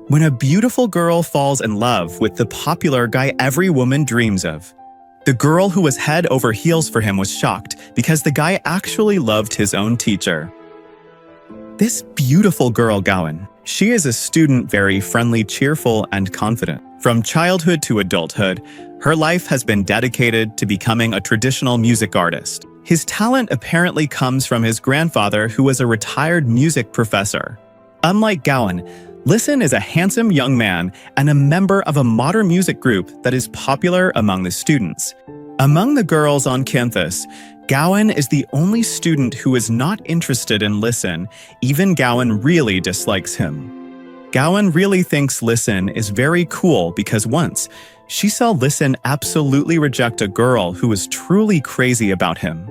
When a beautiful girl falls in love with the popular guy every woman dreams of. The girl who was head over heels for him was shocked because the guy actually loved his own teacher. This beautiful girl, Gawan, she is a student, very friendly, cheerful, and confident. From childhood to adulthood, her life has been dedicated to becoming a traditional music artist. His talent apparently comes from his grandfather, who was a retired music professor. Unlike Gawan, Listen is a handsome young man and a member of a modern music group that is popular among the students. Among the girls on campus, Gawan is the only student who is not interested in Listen. Even Gawan really dislikes him. Gawan really thinks Listen is very cool because once, she saw Listen absolutely reject a girl who was truly crazy about him.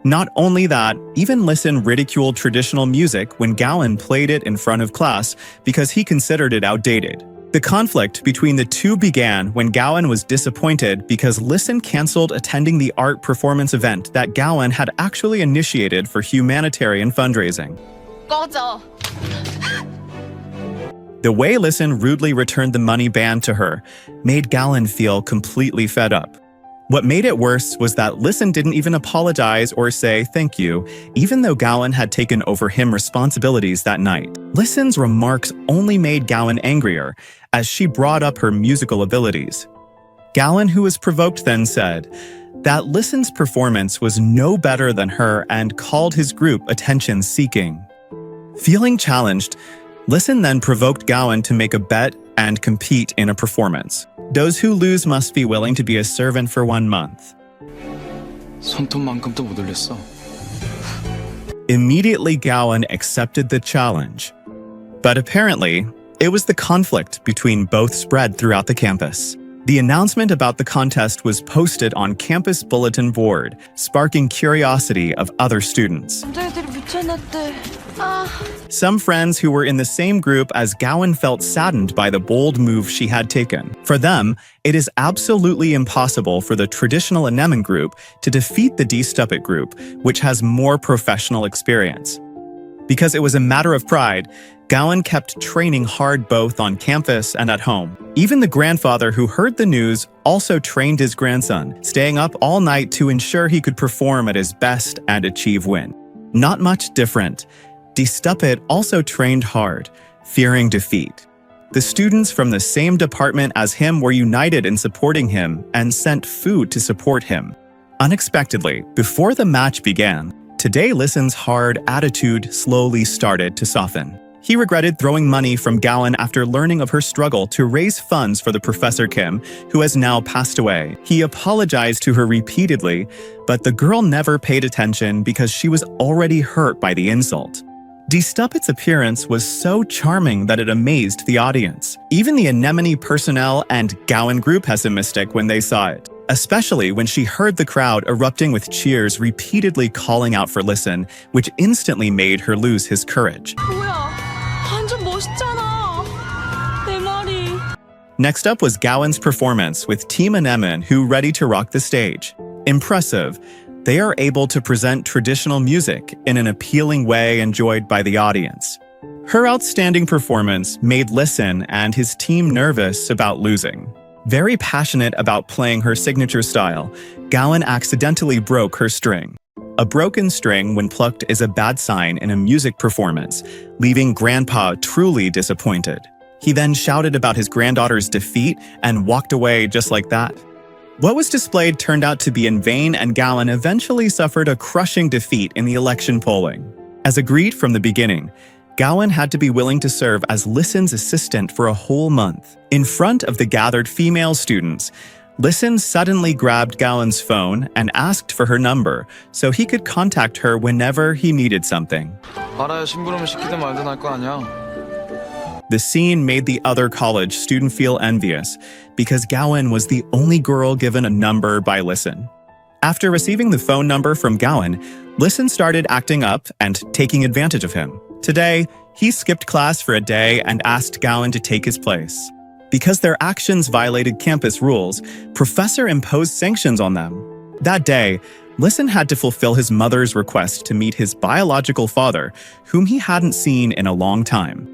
Not only that, even Listen ridiculed traditional music when Gawan played it in front of class because he considered it outdated. The conflict between the two began when Gawan was disappointed because Listen canceled attending the art performance event that Gawan had actually initiated for humanitarian fundraising. The way Listen rudely returned the money band to her made Gawan feel completely fed up. What made it worse was that Listen didn't even apologize or say thank you, even though Gawan had taken over him responsibilities that night. Listen's remarks only made Gawan angrier, as she brought up her musical abilities. Gawan, who was provoked, then said that Listen's performance was no better than her and called his group attention-seeking. Feeling challenged, Listen then provoked Gawan to make a bet and compete in a performance. Those who lose must be willing to be a servant for 1 month. Immediately, Gawan accepted the challenge. But apparently, it was the conflict between both spread throughout the campus. The announcement about the contest was posted on campus bulletin board, sparking curiosity of other students. Some friends who were in the same group as Gawan felt saddened by the bold move she had taken. For them, it is absolutely impossible for the traditional Anemen group to defeat the D-Stupid group, which has more professional experience. Because it was a matter of pride, Gawan kept training hard both on campus and at home. Even the grandfather who heard the news also trained his grandson, staying up all night to ensure he could perform at his best and achieve win. Not much different. D-Stupid also trained hard, fearing defeat. The students from the same department as him were united in supporting him and sent food to support him. Unexpectedly, before the match began, today Listen's hard attitude slowly started to soften. He regretted throwing money from Gawan after learning of her struggle to raise funds for the Professor Kim, who has now passed away. He apologized to her repeatedly, but the girl never paid attention because she was already hurt by the insult. D-Stupid's appearance was so charming that it amazed the audience. Even the Anemone personnel and Gawan group pessimistic when they saw it, especially when she heard the crowd erupting with cheers repeatedly calling out for Listen, which instantly made her lose his courage. Next up was Gawan's performance with Team Anemen, who ready to rock the stage. Impressive. They are able to present traditional music in an appealing way enjoyed by the audience. Her outstanding performance made Listen and his team nervous about losing. Very passionate about playing her signature style, Gawan accidentally broke her string. A broken string when plucked is a bad sign in a music performance, leaving Grandpa truly disappointed. He then shouted about his granddaughter's defeat and walked away just like that. What was displayed turned out to be in vain, and Gawan eventually suffered a crushing defeat in the election polling. As agreed from the beginning, Gawan had to be willing to serve as Listen's assistant for a whole month. In front of the gathered female students, Listen suddenly grabbed Gawan's phone and asked for her number so he could contact her whenever he needed something. The scene made the other college student feel envious because Gawan was the only girl given a number by Listen. After receiving the phone number from Gawan, Listen started acting up and taking advantage of him. Today, he skipped class for a day and asked Gawan to take his place. Because their actions violated campus rules, Professor imposed sanctions on them. That day, Listen had to fulfill his mother's request to meet his biological father, whom he hadn't seen in a long time.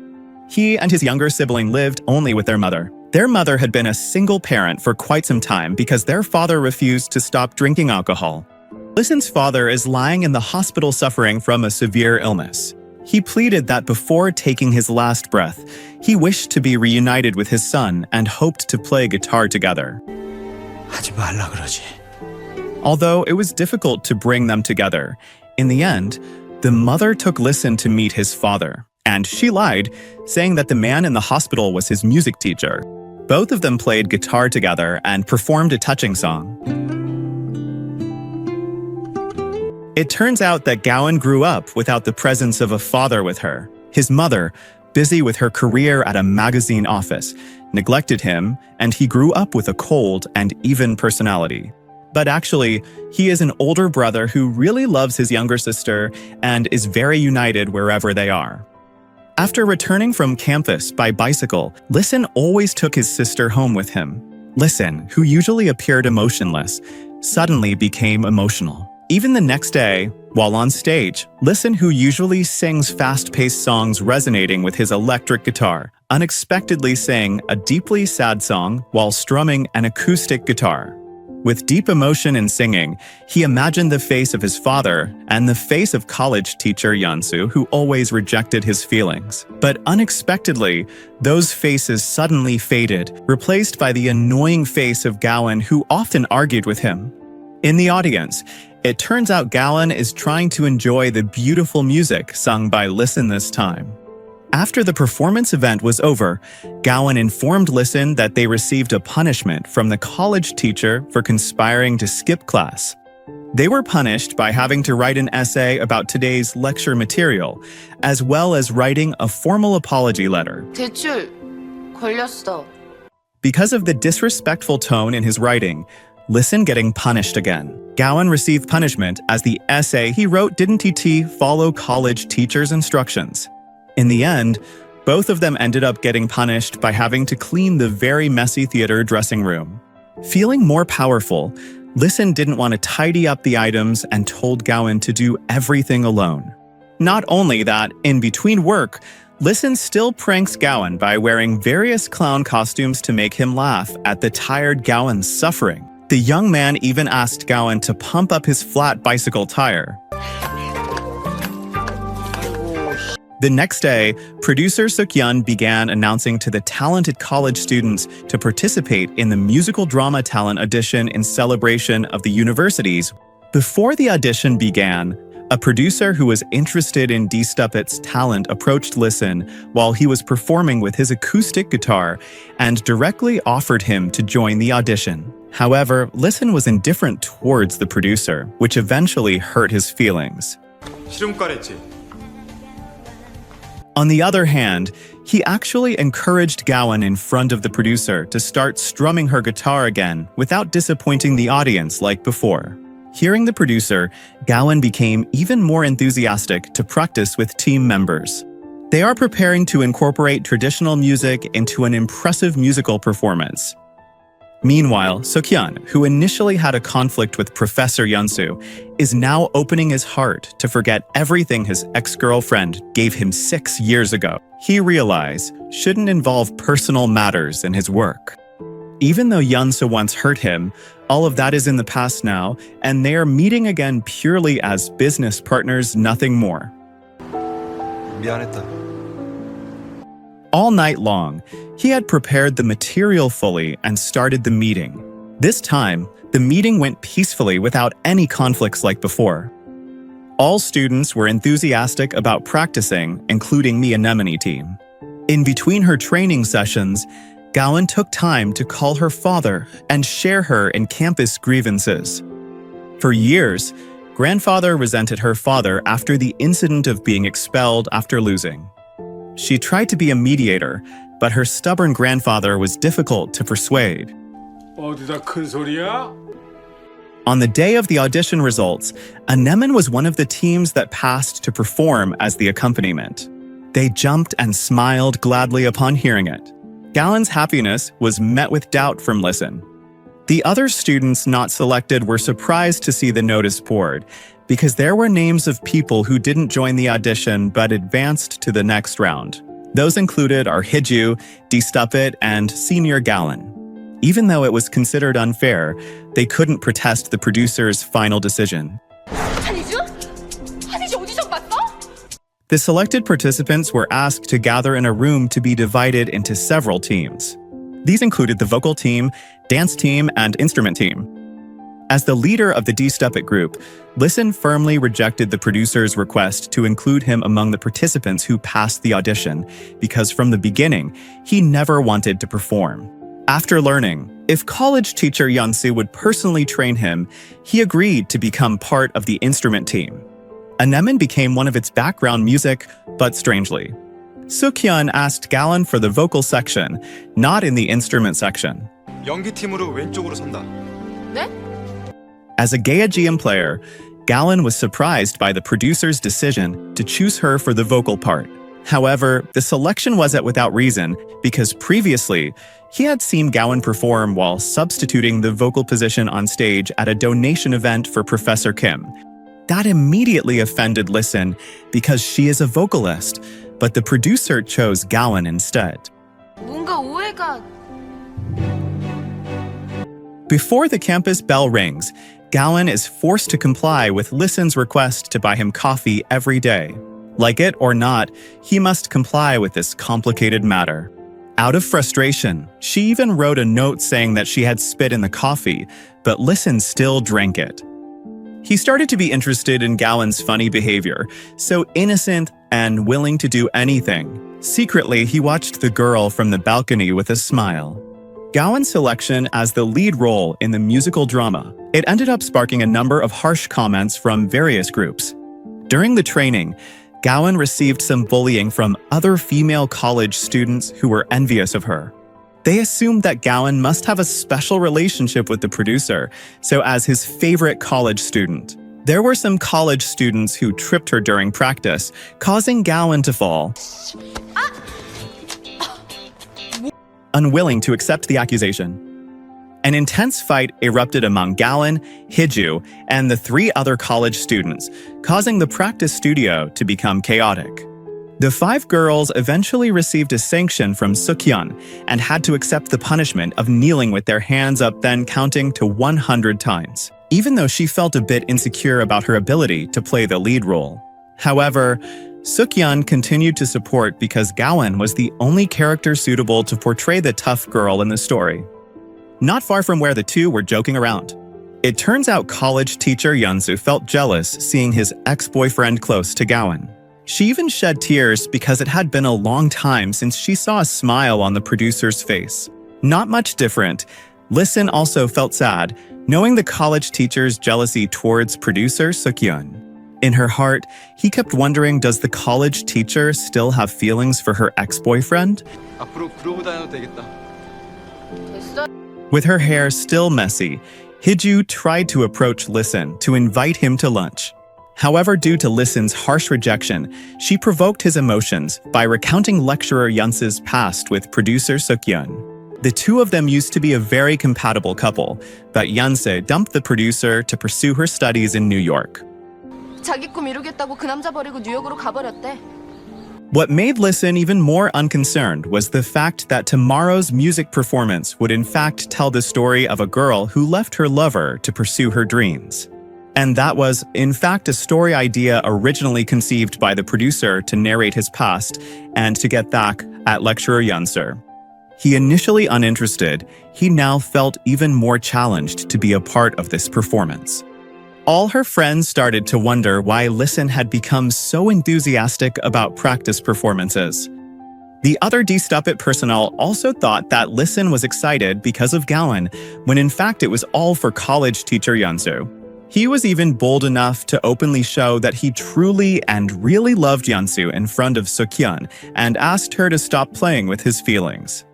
He and his younger sibling lived only with their mother. Their mother had been a single parent for quite some time because their father refused to stop drinking alcohol. Listen's father is lying in the hospital suffering from a severe illness. He pleaded that before taking his last breath, he wished to be reunited with his son and hoped to play guitar together. 하지 말라 그러지. Although it was difficult to bring them together, in the end, the mother took Listen to meet his father, and she lied, saying that the man in the hospital was his music teacher. Both of them played guitar together and performed a touching song. It turns out that Gowan grew up without the presence of a father with her. His mother, busy with her career at a magazine office, neglected him, and he grew up with a cold and even personality. But actually, he is an older brother who really loves his younger sister and is very united wherever they are. After returning from campus by bicycle, Listen always took his sister home with him. Listen, who usually appeared emotionless, suddenly became emotional. Even the next day, while on stage, Listen, who usually sings fast-paced songs resonating with his electric guitar, unexpectedly sang a deeply sad song while strumming an acoustic guitar. With deep emotion in singing, he imagined the face of his father and the face of college teacher Yeonsu, who always rejected his feelings. But unexpectedly, those faces suddenly faded, replaced by the annoying face of Gowan, who often argued with him. In the audience, it turns out Gowan is trying to enjoy the beautiful music sung by Listen this time. After the performance event was over, Gowan informed Listen that they received a punishment from the college teacher for conspiring to skip class. They were punished by having to write an essay about today's lecture material, as well as writing a formal apology letter. 대출 걸렸어. Because of the disrespectful tone in his writing, Listen getting punished again. Gowan received punishment as the essay he wrote didn't follow college teacher's instructions. In the end, both of them ended up getting punished by having to clean the very messy theater dressing room. Feeling more powerful, Listen didn't want to tidy up the items and told Gowan to do everything alone. Not only that, in between work, Listen still pranks Gowan by wearing various clown costumes to make him laugh at the tired Gowan's suffering. The young man even asked Gowan to pump up his flat bicycle tire. The next day, producer Suk-yeon began announcing to the talented college students to participate in the musical drama talent audition in celebration of the universities. Before the audition began, a producer who was interested in D-Stupet's talent approached Listen while he was performing with his acoustic guitar and directly offered him to join the audition. However, Listen was indifferent towards the producer, which eventually hurt his feelings. On the other hand, he actually encouraged Gowan in front of the producer to start strumming her guitar again without disappointing the audience like before. Hearing the producer, Gowan became even more enthusiastic to practice with team members. They are preparing to incorporate traditional music into an impressive musical performance. Meanwhile, Suk-yeon, who initially had a conflict with Professor Yeonsu, is now opening his heart to forget everything his ex-girlfriend gave him 6 years ago. He realized shouldn't involve personal matters in his work. Even though Yeonsu once hurt him, all of that is in the past now, and they are meeting again purely as business partners, nothing more. 미안했다. All night long, he had prepared the material fully and started the meeting. This time, the meeting went peacefully without any conflicts like before. All students were enthusiastic about practicing, including the Anemone team. In between her training sessions, Gowan took time to call her father and share her in campus grievances. For years, grandfather resented her father after the incident of being expelled after losing. She tried to be a mediator, but her stubborn grandfather was difficult to persuade. 어디다 큰 소리야? On the day of the audition results, Anemone was one of the teams that passed to perform as the accompaniment. They jumped and smiled gladly upon hearing it. Gowan's happiness was met with doubt from Listen. The other students not selected were surprised to see the notice board, because there were names of people who didn't join the audition but advanced to the next round. Those included are Hiju, Dstupit, and Senior Gallon. Even though it was considered unfair, they couldn't protest the producer's final decision. The selected participants were asked to gather in a room to be divided into several teams. These included the vocal team, dance team, and instrument team. As the leader of the Dstupit group, Listen firmly rejected the producer's request to include him among the participants who passed the audition, because from the beginning, he never wanted to perform. After learning, if college teacher Yeonsu would personally train him, he agreed to become part of the instrument team. Anemone became one of its background music, but strangely. Sukhyun asked Gallon for the vocal section, not in the instrument section. 연기팀으로 왼쪽으로 선다. 네? As a Gaejeon player, Gallon was surprised by the producer's decision to choose her for the vocal part. However, the selection wasn't without reason, because previously, he had seen Gallon perform while substituting the vocal position on stage at a donation event for Professor Kim. That immediately offended Listen because she is a vocalist, but the producer chose Gallon instead. 뭔가 오해가... Before the campus bell rings, Gallon is forced to comply with Listen's request to buy him coffee every day. Like it or not, he must comply with this complicated matter. Out of frustration, she even wrote a note saying that she had spit in the coffee, but Listen still drank it. He started to be interested in Gallon's funny behavior, so innocent and willing to do anything. Secretly, he watched the girl from the balcony with a smile. Gallon's selection as the lead role in the musical drama, it ended up sparking a number of harsh comments from various groups. During the training, Gallon received some bullying from other female college students who were envious of her. They assumed that Gallon must have a special relationship with the producer, so as his favorite college student. There were some college students who tripped her during practice, causing Gallon to fall. Unwilling to accept the accusation. An intense fight erupted among Gallon, Hiju, and the 3 other college students, causing the practice studio to become chaotic. The 5 girls eventually received a sanction from Sukhyun and had to accept the punishment of kneeling with their hands up, then counting to 100 times, even though she felt a bit insecure about her ability to play the lead role. However, Sukhyun continued to support because Gallon was the only character suitable to portray the tough girl in the story. Not far from where the two were joking around. It turns out college teacher Yeonsu felt jealous seeing his ex-boyfriend close to Gallon. She even shed tears because it had been a long time since she saw a smile on the producer's face. Not much different, Listen also felt sad, knowing the college teacher's jealousy towards producer Sukhyun. In her heart, he kept wondering, does the college teacher still have feelings for her ex-boyfriend? 앞으로 그러고 다녀도 되겠다. 됐어? With her hair still messy, Hiju tried to approach Listen to invite him to lunch. However, due to Listen's harsh rejection, she provoked his emotions by recounting lecturer Yeonsu's past with producer Sukhyun. The two of them used to be a very compatible couple, but Yeonsu dumped the producer to pursue her studies in New York. 자기 꿈 이루겠다고 그 남자 버리고 뉴욕으로 가버렸대. What made Listen even more unconcerned was the fact that tomorrow's music performance would in fact tell the story of a girl who left her lover to pursue her dreams. And that was, in fact, a story idea originally conceived by the producer to narrate his past and to get back at lecturer Yeonsu. He initially uninterested, he now felt even more challenged to be a part of this performance. All her friends started to wonder why Listen had become so enthusiastic about practice performances. The other Dstupit personnel also thought that Listen was excited because of Gallon, when in fact it was all for college teacher Yeonsu. He was even bold enough to openly show that he truly and really loved Yeonsu in front of Sukhyun and asked her to stop playing with his feelings.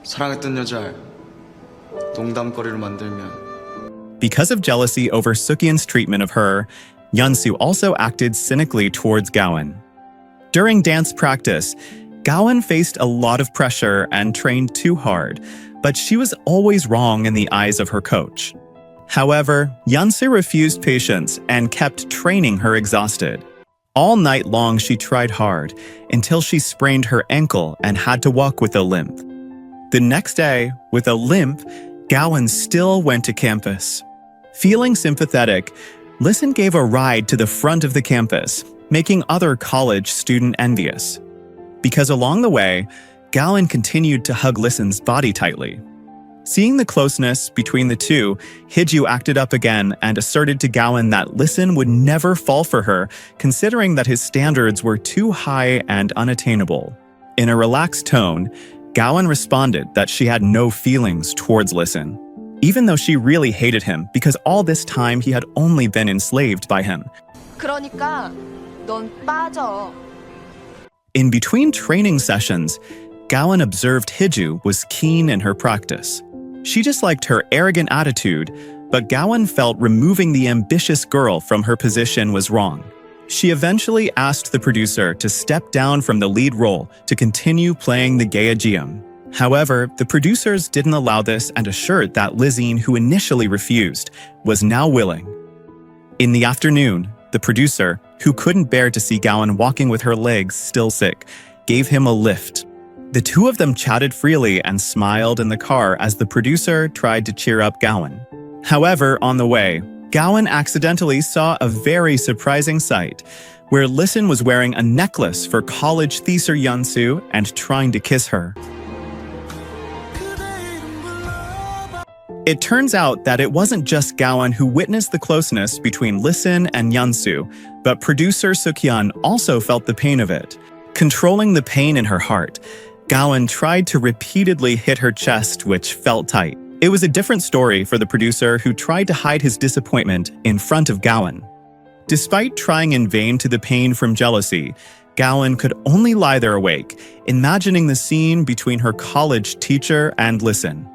사랑했던 여자를 농담거리로 만들면 Because of jealousy over Sukhyun's treatment of her, Yeonsu also acted cynically towards Gallon. During dance practice, Gallon faced a lot of pressure and trained too hard, but she was always wrong in the eyes of her coach. However, Yeonsu refused patience and kept training her exhausted. All night long she tried hard, until she sprained her ankle and had to walk with a limp. The next day, with a limp, Gawon still went to campus. Feeling sympathetic, Listen gave a ride to the front of the campus, making other college students envious. Because along the way, Gawon continued to hug Listen's body tightly. Seeing the closeness between the two, Hiju acted up again and asserted to Gawon that Listen would never fall for her, considering that his standards were too high and unattainable. In a relaxed tone, Gawon responded that she had no feelings towards Listen, even though she really hated him because all this time he had only been enslaved by him. 그러니까 넌 빠져. In between training sessions, Gawon observed Hiju was keen in her practice. She disliked her arrogant attitude, but Gawon felt removing the ambitious girl from her position was wrong. She eventually asked the producer to step down from the lead role to continue playing the Gaejeom. However, the producers didn't allow this and assured that Lizine, who initially refused, was now willing. In the afternoon, the producer, who couldn't bear to see Gawon walking with her legs still sick, gave him a lift. The two of them chatted freely and smiled in the car as the producer tried to cheer up Gawon. However, on the way, Gawon accidentally saw a very surprising sight, where Listen was wearing a necklace for college theser Yeonsu and trying to kiss her. It turns out that it wasn't just Gawon who witnessed the closeness between Listen and Yeonsu, but producer Sukyeon also felt the pain of it. Controlling the pain in her heart, Gawon tried to repeatedly hit her chest, which felt tight. It was a different story for the producer who tried to hide his disappointment in front of Gawon. Despite trying in vain to the pain from jealousy, Gawon could only lie there awake, imagining the scene between her college teacher and Listen.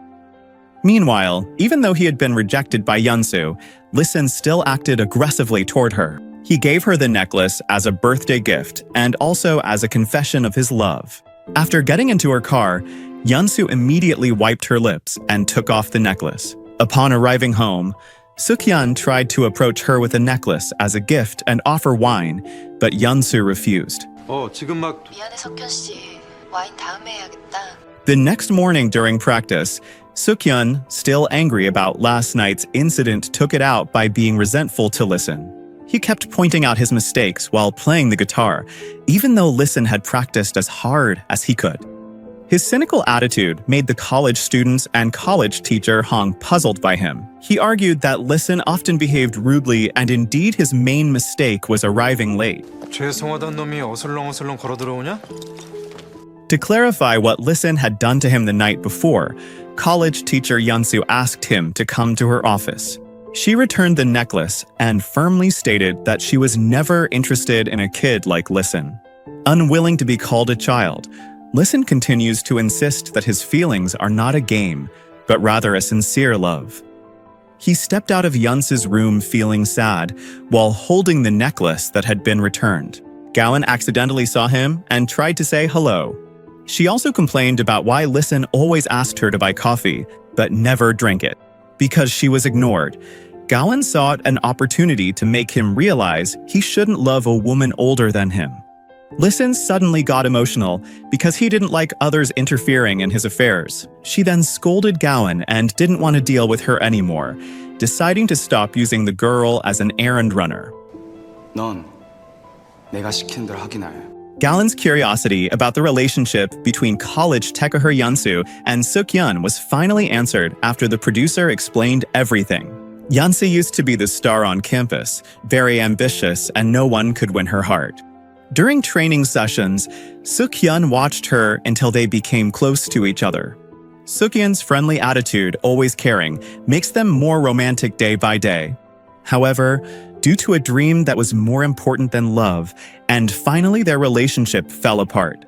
Meanwhile, even though he had been rejected by Yeonsu, Listen still acted aggressively toward her. He gave her the necklace as a birthday gift and also as a confession of his love. After getting into her car, Yeonsu immediately wiped her lips and took off the necklace. Upon arriving home, Sukyeon tried to approach her with a necklace as a gift and offer wine, but Yeonsu refused. 지금 막 미안해 석현 씨. 와인 다음에 해야겠다. The next morning during practice, Sukyeon, still angry about last night's incident, took it out by being resentful to Listen. He kept pointing out his mistakes while playing the guitar, even though Listen had practiced as hard as he could. His cynical attitude made the college students and college teacher Hong puzzled by him. He argued that Listen often behaved rudely and indeed his main mistake was arriving late. 죄송하다는 놈이 어슬렁어슬렁 걸어 들어오냐? To clarify what Listen had done to him the night before, college teacher Yeonsu asked him to come to her office. She returned the necklace and firmly stated that she was never interested in a kid like Listen. Unwilling to be called a child, Listen continues to insist that his feelings are not a game, but rather a sincere love. He stepped out of Yeonsu's room feeling sad while holding the necklace that had been returned. Gawon accidentally saw him and tried to say hello. She also complained about why Listen always asked her to buy coffee, but never drank it. Because she was ignored, Gawon sought an opportunity to make him realize he shouldn't love a woman older than him. Listen suddenly got emotional because he didn't like others interfering in his affairs. She then scolded Gawon and didn't want to deal with her anymore, deciding to stop using the girl as an errand runner. 넌 내가 시킨 대로 하긴 해. Gawon's curiosity about the relationship between college Taekwondo Yeonsu and Sukyeon was finally answered after the producer explained everything. Yeonsu used to be the star on campus, very ambitious, and no one could win her heart. During training sessions, Sukyeon watched her until they became close to each other. Sukyeon's friendly attitude, always caring, makes them more romantic day by day. However, due to a dream that was more important than love, and finally their relationship fell apart.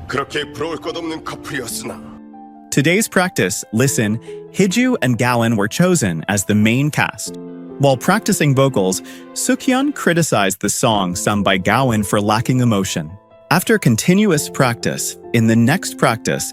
그렇게 부러울 것 없는 커플이었으나 Today's practice, Listen, Hiju and Gawon were chosen as the main cast. While practicing vocals, Sukyeon criticized the song sung by Gawon for lacking emotion. After continuous practice, in the next practice,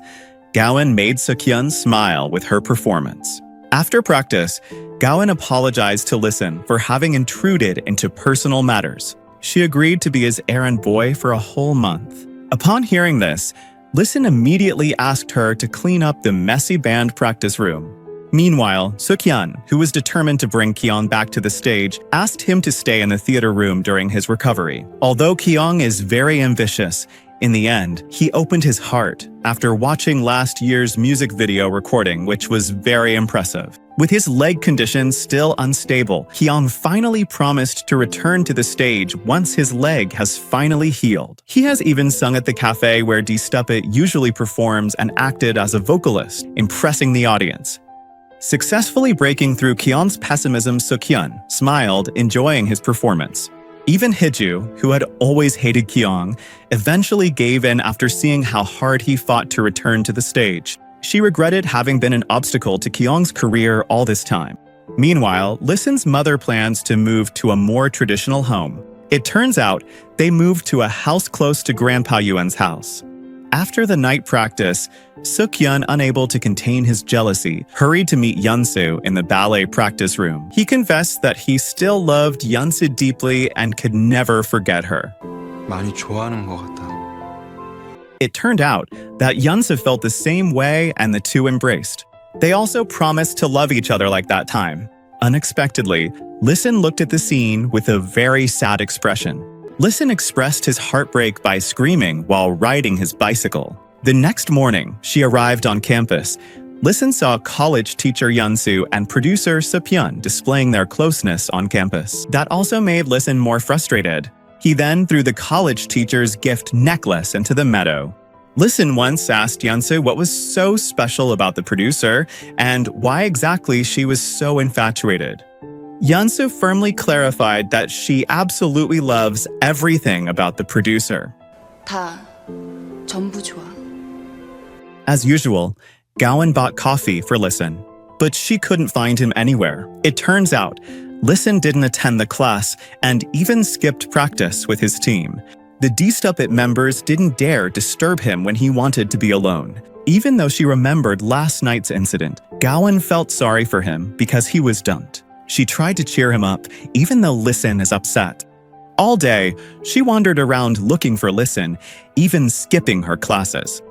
Gowan made Seokhyun smile with her performance. After practice, Gowan apologized to Listen for having intruded into personal matters. She agreed to be his errand boy for a whole month. Upon hearing this, Listen immediately asked her to clean up the messy band practice room. Meanwhile, Seokhyun, who was determined to bring Kyung back to the stage, asked him to stay in the theater room during his recovery. Although Kyung is very ambitious, in the end, he opened his heart after watching last year's music video recording, which was very impressive. With his leg condition still unstable, Kyung finally promised to return to the stage once his leg has finally healed. He has even sung at the cafe where D-Stupid usually performs and acted as a vocalist, impressing the audience. Successfully breaking through Kyung's pessimism, Seokhyun smiled, enjoying his performance. Even Hiju, who had always hated Kyung, eventually gave in after seeing how hard he fought to return to the stage. She regretted having been an obstacle to Kyung's career all this time. Meanwhile, Listen's mother plans to move to a more traditional home. It turns out they moved to a house close to Grandpa Yuen's house. After the night practice, Seokhyun, unable to contain his jealousy, hurried to meet Yeonsu in the ballet practice room. He confessed that he still loved Yeonsu deeply and could never forget her. 많이 좋아하는 것 같다. It turned out that Yeonsu felt the same way and the two embraced. They also promised to love each other like that time. Unexpectedly, Listen looked at the scene with a very sad expression. Listen expressed his heartbreak by screaming while riding his bicycle. The next morning, she arrived on campus. Listen saw college teacher Yeonsu and producer Seopyeon displaying their closeness on campus. That also made Listen more frustrated. He then threw the college teacher's gift necklace into the meadow. Listen once asked Yeonsu what was so special about the producer and why exactly she was so infatuated. Yeonsu firmly clarified that she absolutely loves everything about the producer. 다 전부 좋아. As usual, Gowan bought coffee for Listen, but she couldn't find him anywhere. It turns out, Listen didn't attend the class and even skipped practice with his team. The D-Stupid members didn't dare disturb him when he wanted to be alone. Even though she remembered last night's incident, Gowan felt sorry for him because he was dumped. She tried to cheer him up, even though Listen is upset. All day, she wandered around looking for Listen, even skipping her classes.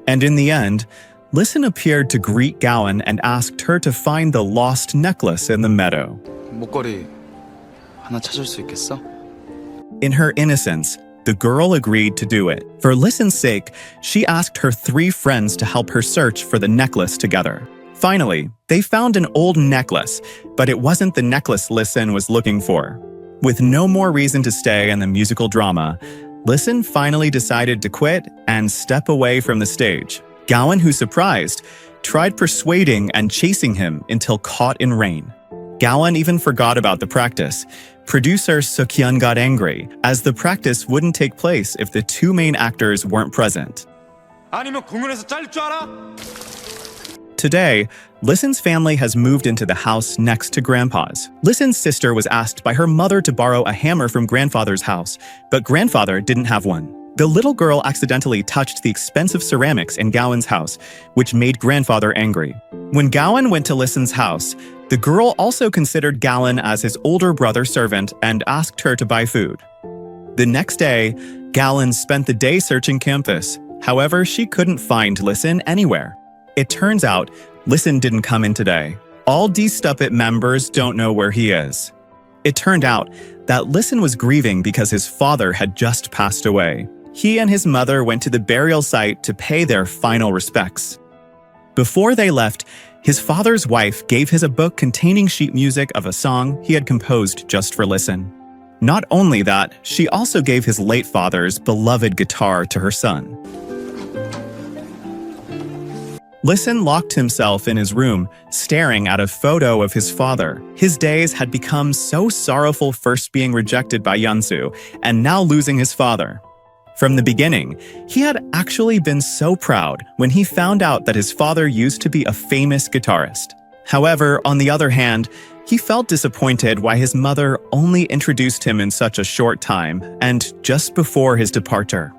And in the end, Listen appeared to greet Gowan and asked her to find the lost necklace in the meadow. 목걸이 하나 찾을 수 있겠어? In her innocence, the girl agreed to do it. For Listen's sake, she asked her 3 friends to help her search for the necklace together. Finally, they found an old necklace, but it wasn't the necklace Listen was looking for. With no more reason to stay in the musical drama, Listen finally decided to quit and step away from the stage. Gowan, who surprised, tried persuading and chasing him until caught in rain. Gowan even forgot about the practice. Producer Seokhyun got angry, as the practice wouldn't take place if the 2 main actors weren't present. 아니면 공연에서 잘릴 줄 알아? Today, Listen's family has moved into the house next to Grandpa's. Listen's sister was asked by her mother to borrow a hammer from Grandfather's house, but Grandfather didn't have one. The little girl accidentally touched the expensive ceramics in Gowan's house, which made Grandfather angry. When Gowan went to Listen's house, the girl also considered Gowan as his older brother's servant and asked her to buy food. The next day, Gowan spent the day searching campus. However, she couldn't find Listen anywhere. It turns out, Listen didn't come in today. All D-Stupid members don't know where he is. It turned out that Listen was grieving because his father had just passed away. He and his mother went to the burial site to pay their final respects. Before they left, his father's wife gave him a book containing sheet music of a song he had composed just for Listen. Not only that, she also gave his late father's beloved guitar to her son. Listen locked himself in his room, staring at a photo of his father. His days had become so sorrowful, first being rejected by Yeonsu and now losing his father. From the beginning, he had actually been so proud when he found out that his father used to be a famous guitarist. However, on the other hand, he felt disappointed why his mother only introduced him in such a short time and just before his departure.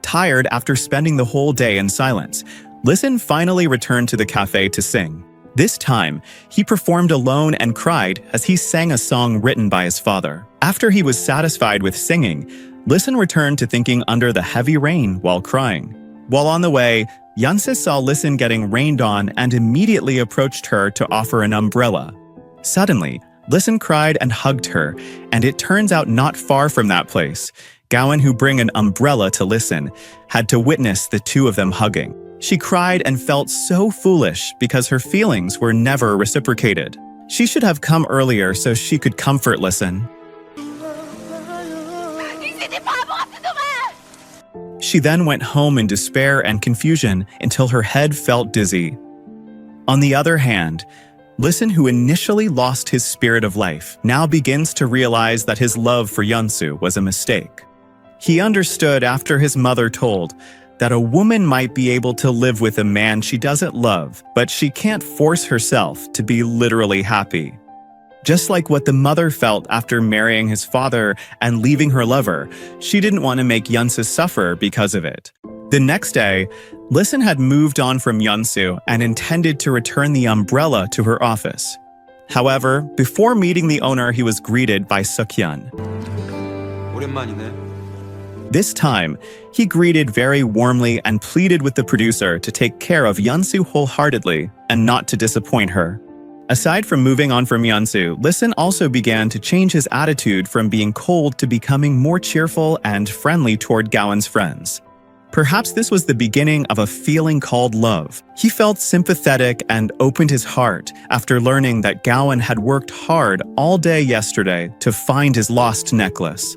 Tired after spending the whole day in silence, Listen finally returned to the cafe to sing. This time, he performed alone and cried as he sang a song written by his father. After he was satisfied with singing, Listen returned to thinking under the heavy rain while crying. While on the way, Yunse saw Listen getting rained on and immediately approached her to offer an umbrella. Suddenly, Listen cried and hugged her, and it turns out not far from that place, Gowan, who bring an umbrella to Listen, had to witness the two of them hugging. She cried and felt so foolish because her feelings were never reciprocated. She should have come earlier so she could comfort Listen. She then went home in despair and confusion until her head felt dizzy. On the other hand, Listen, who initially lost his spirit of life, now begins to realize that his love for Yunsu was a mistake. He understood after his mother told that a woman might be able to live with a man she doesn't love, but she can't force herself to be literally happy. Just like what the mother felt after marrying his father and leaving her lover, she didn't want to make Yunsu suffer because of it. The next day, Listen had moved on from Yunsu and intended to return the umbrella to her office. However, before meeting the owner, he was greeted by Sukhyun. 오랜만이네. This time, he greeted very warmly and pleaded with the producer to take care of Yunsu wholeheartedly and not to disappoint her. Aside from moving on from Yunsu, Listen also began to change his attitude from being cold to becoming more cheerful and friendly toward Gowan's friends. Perhaps this was the beginning of a feeling called love. He felt sympathetic and opened his heart after learning that Gowan had worked hard all day yesterday to find his lost necklace.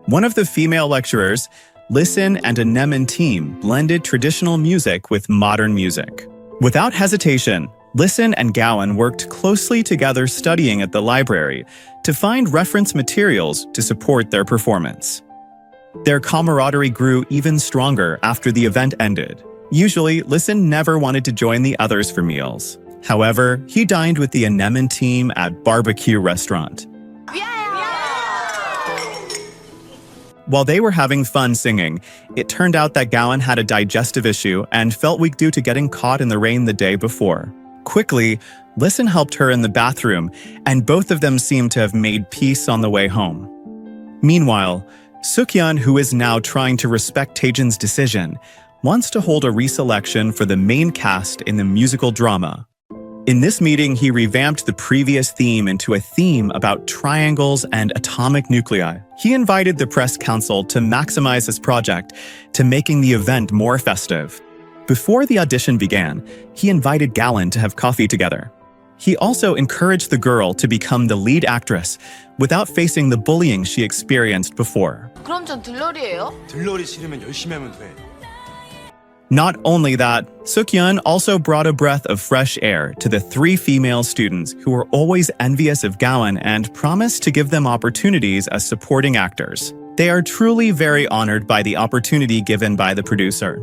One of the female lecturers, Listen and a Nemen team blended traditional music with modern music. Without hesitation, Listen and Gowan worked closely together studying at the library to find reference materials to support their performance. Their camaraderie grew even stronger after the event ended. Usually, Listen never wanted to join the others for meals. However, he dined with the Anemone team at barbecue restaurant. While they were having fun singing, it turned out that Gowan had a digestive issue and felt weak due to getting caught in the rain the day before. Quickly, Listen helped her in the bathroom, and both of them seemed to have made peace on the way home. Meanwhile, Sukhyun, who is now trying to respect Taejin's decision, wants to hold a reselection for the main cast in the musical drama. In this meeting, he revamped the previous theme into a theme about triangles and atomic nuclei. He invited the press council to maximize his project to making the event more festive. Before the audition began, he invited Gowan to have coffee together. He also encouraged the girl to become the lead actress without facing the bullying she experienced before. 그럼 전 들러리예요? 들러리 싫으면 열심히 하면 돼. Not only that, Sukhyun also brought a breath of fresh air to the three female students who were always envious of Gowan and promised to give them opportunities as supporting actors. They are truly very honored by the opportunity given by the producer.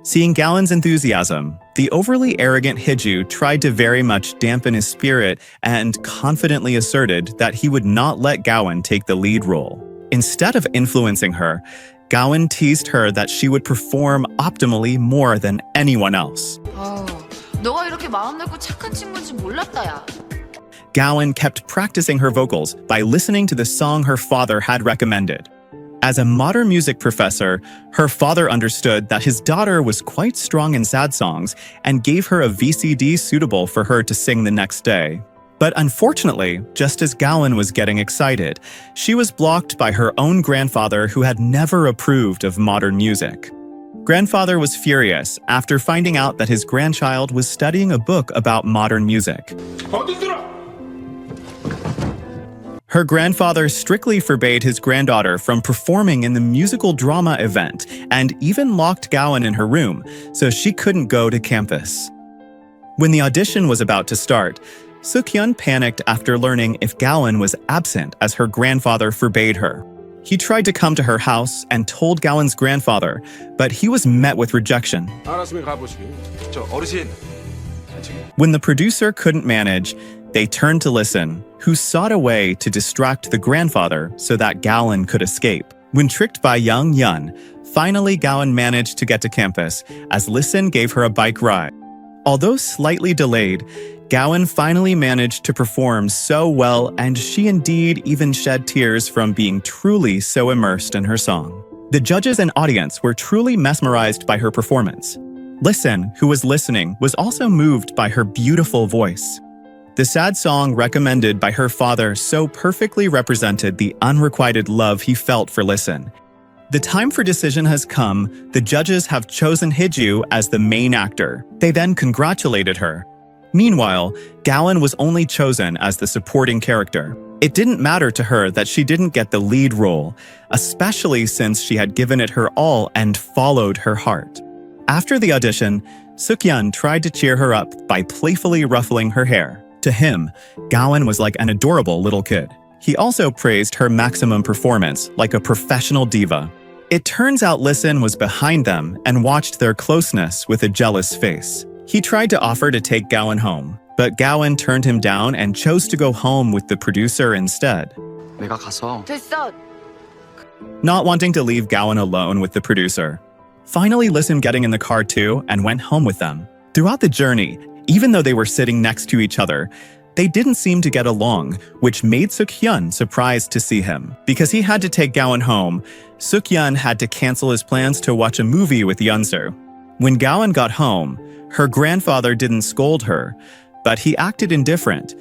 Seeing Gowan's enthusiasm, the overly arrogant Hiju tried to very much dampen his spirit and confidently asserted that he would not let Gowan take the lead role. Instead of influencing her, Gowan teased her that she would perform optimally more than anyone else. 너가 이렇게 마음 넓고 착한 친구인지 몰랐다, 야. Gowan kept practicing her vocals by listening to the song her father had recommended. As a modern music professor, her father understood that his daughter was quite strong in sad songs and gave her a VCD suitable for her to sing the next day. But unfortunately, just as Gowan was getting excited, she was blocked by her own grandfather who had never approved of modern music. Grandfather was furious after finding out that his grandchild was studying a book about modern music. Her grandfather strictly forbade his granddaughter from performing in the musical drama event and even locked Gowan in her room so she couldn't go to campus. When the audition was about to start, Sukhyun panicked after learning if Gowan was absent as her grandfather forbade her. He tried to come to her house and told Gowan's grandfather, but he was met with rejection. 알았으면 가보시게. 저 어르신. When the producer couldn't manage, they turned to Listen, who sought a way to distract the grandfather so that Gowan could escape. When tricked by Young Yun, finally Gowan managed to get to campus as Listen gave her a bike ride. Although slightly delayed, Gowan finally managed to perform so well, and she indeed even shed tears from being truly so immersed in her song. The judges and audience were truly mesmerized by her performance. Listen, who was listening, was also moved by her beautiful voice. The sad song recommended by her father so perfectly represented the unrequited love he felt for Listen. The time for decision has come. The judges have chosen Hiju as the main actor. They then congratulated her. Meanwhile, Gowan was only chosen as the supporting character. It didn't matter to her that she didn't get the lead role, especially since she had given it her all and followed her heart. After the audition, Suk-yeon tried to cheer her up by playfully ruffling her hair. To him, Gowan was like an adorable little kid. He also praised her maximum performance like a professional diva. It turns out Listen was behind them and watched their closeness with a jealous face. He tried to offer to take Gowan home, but Gowan turned him down and chose to go home with the producer instead. 내가 가서 됐어. Not wanting to leave Gowan alone with the producer. Finally, Listen getting in the car too and went home with them. Throughout the journey, even though they were sitting next to each other, they didn't seem to get along, which made Suk-yeon surprised to see him. Because he had to take Gowan home, Suk-yeon had to cancel his plans to watch a movie with Yeonsu. When Gowan got home, her grandfather didn't scold her, but he acted indifferent,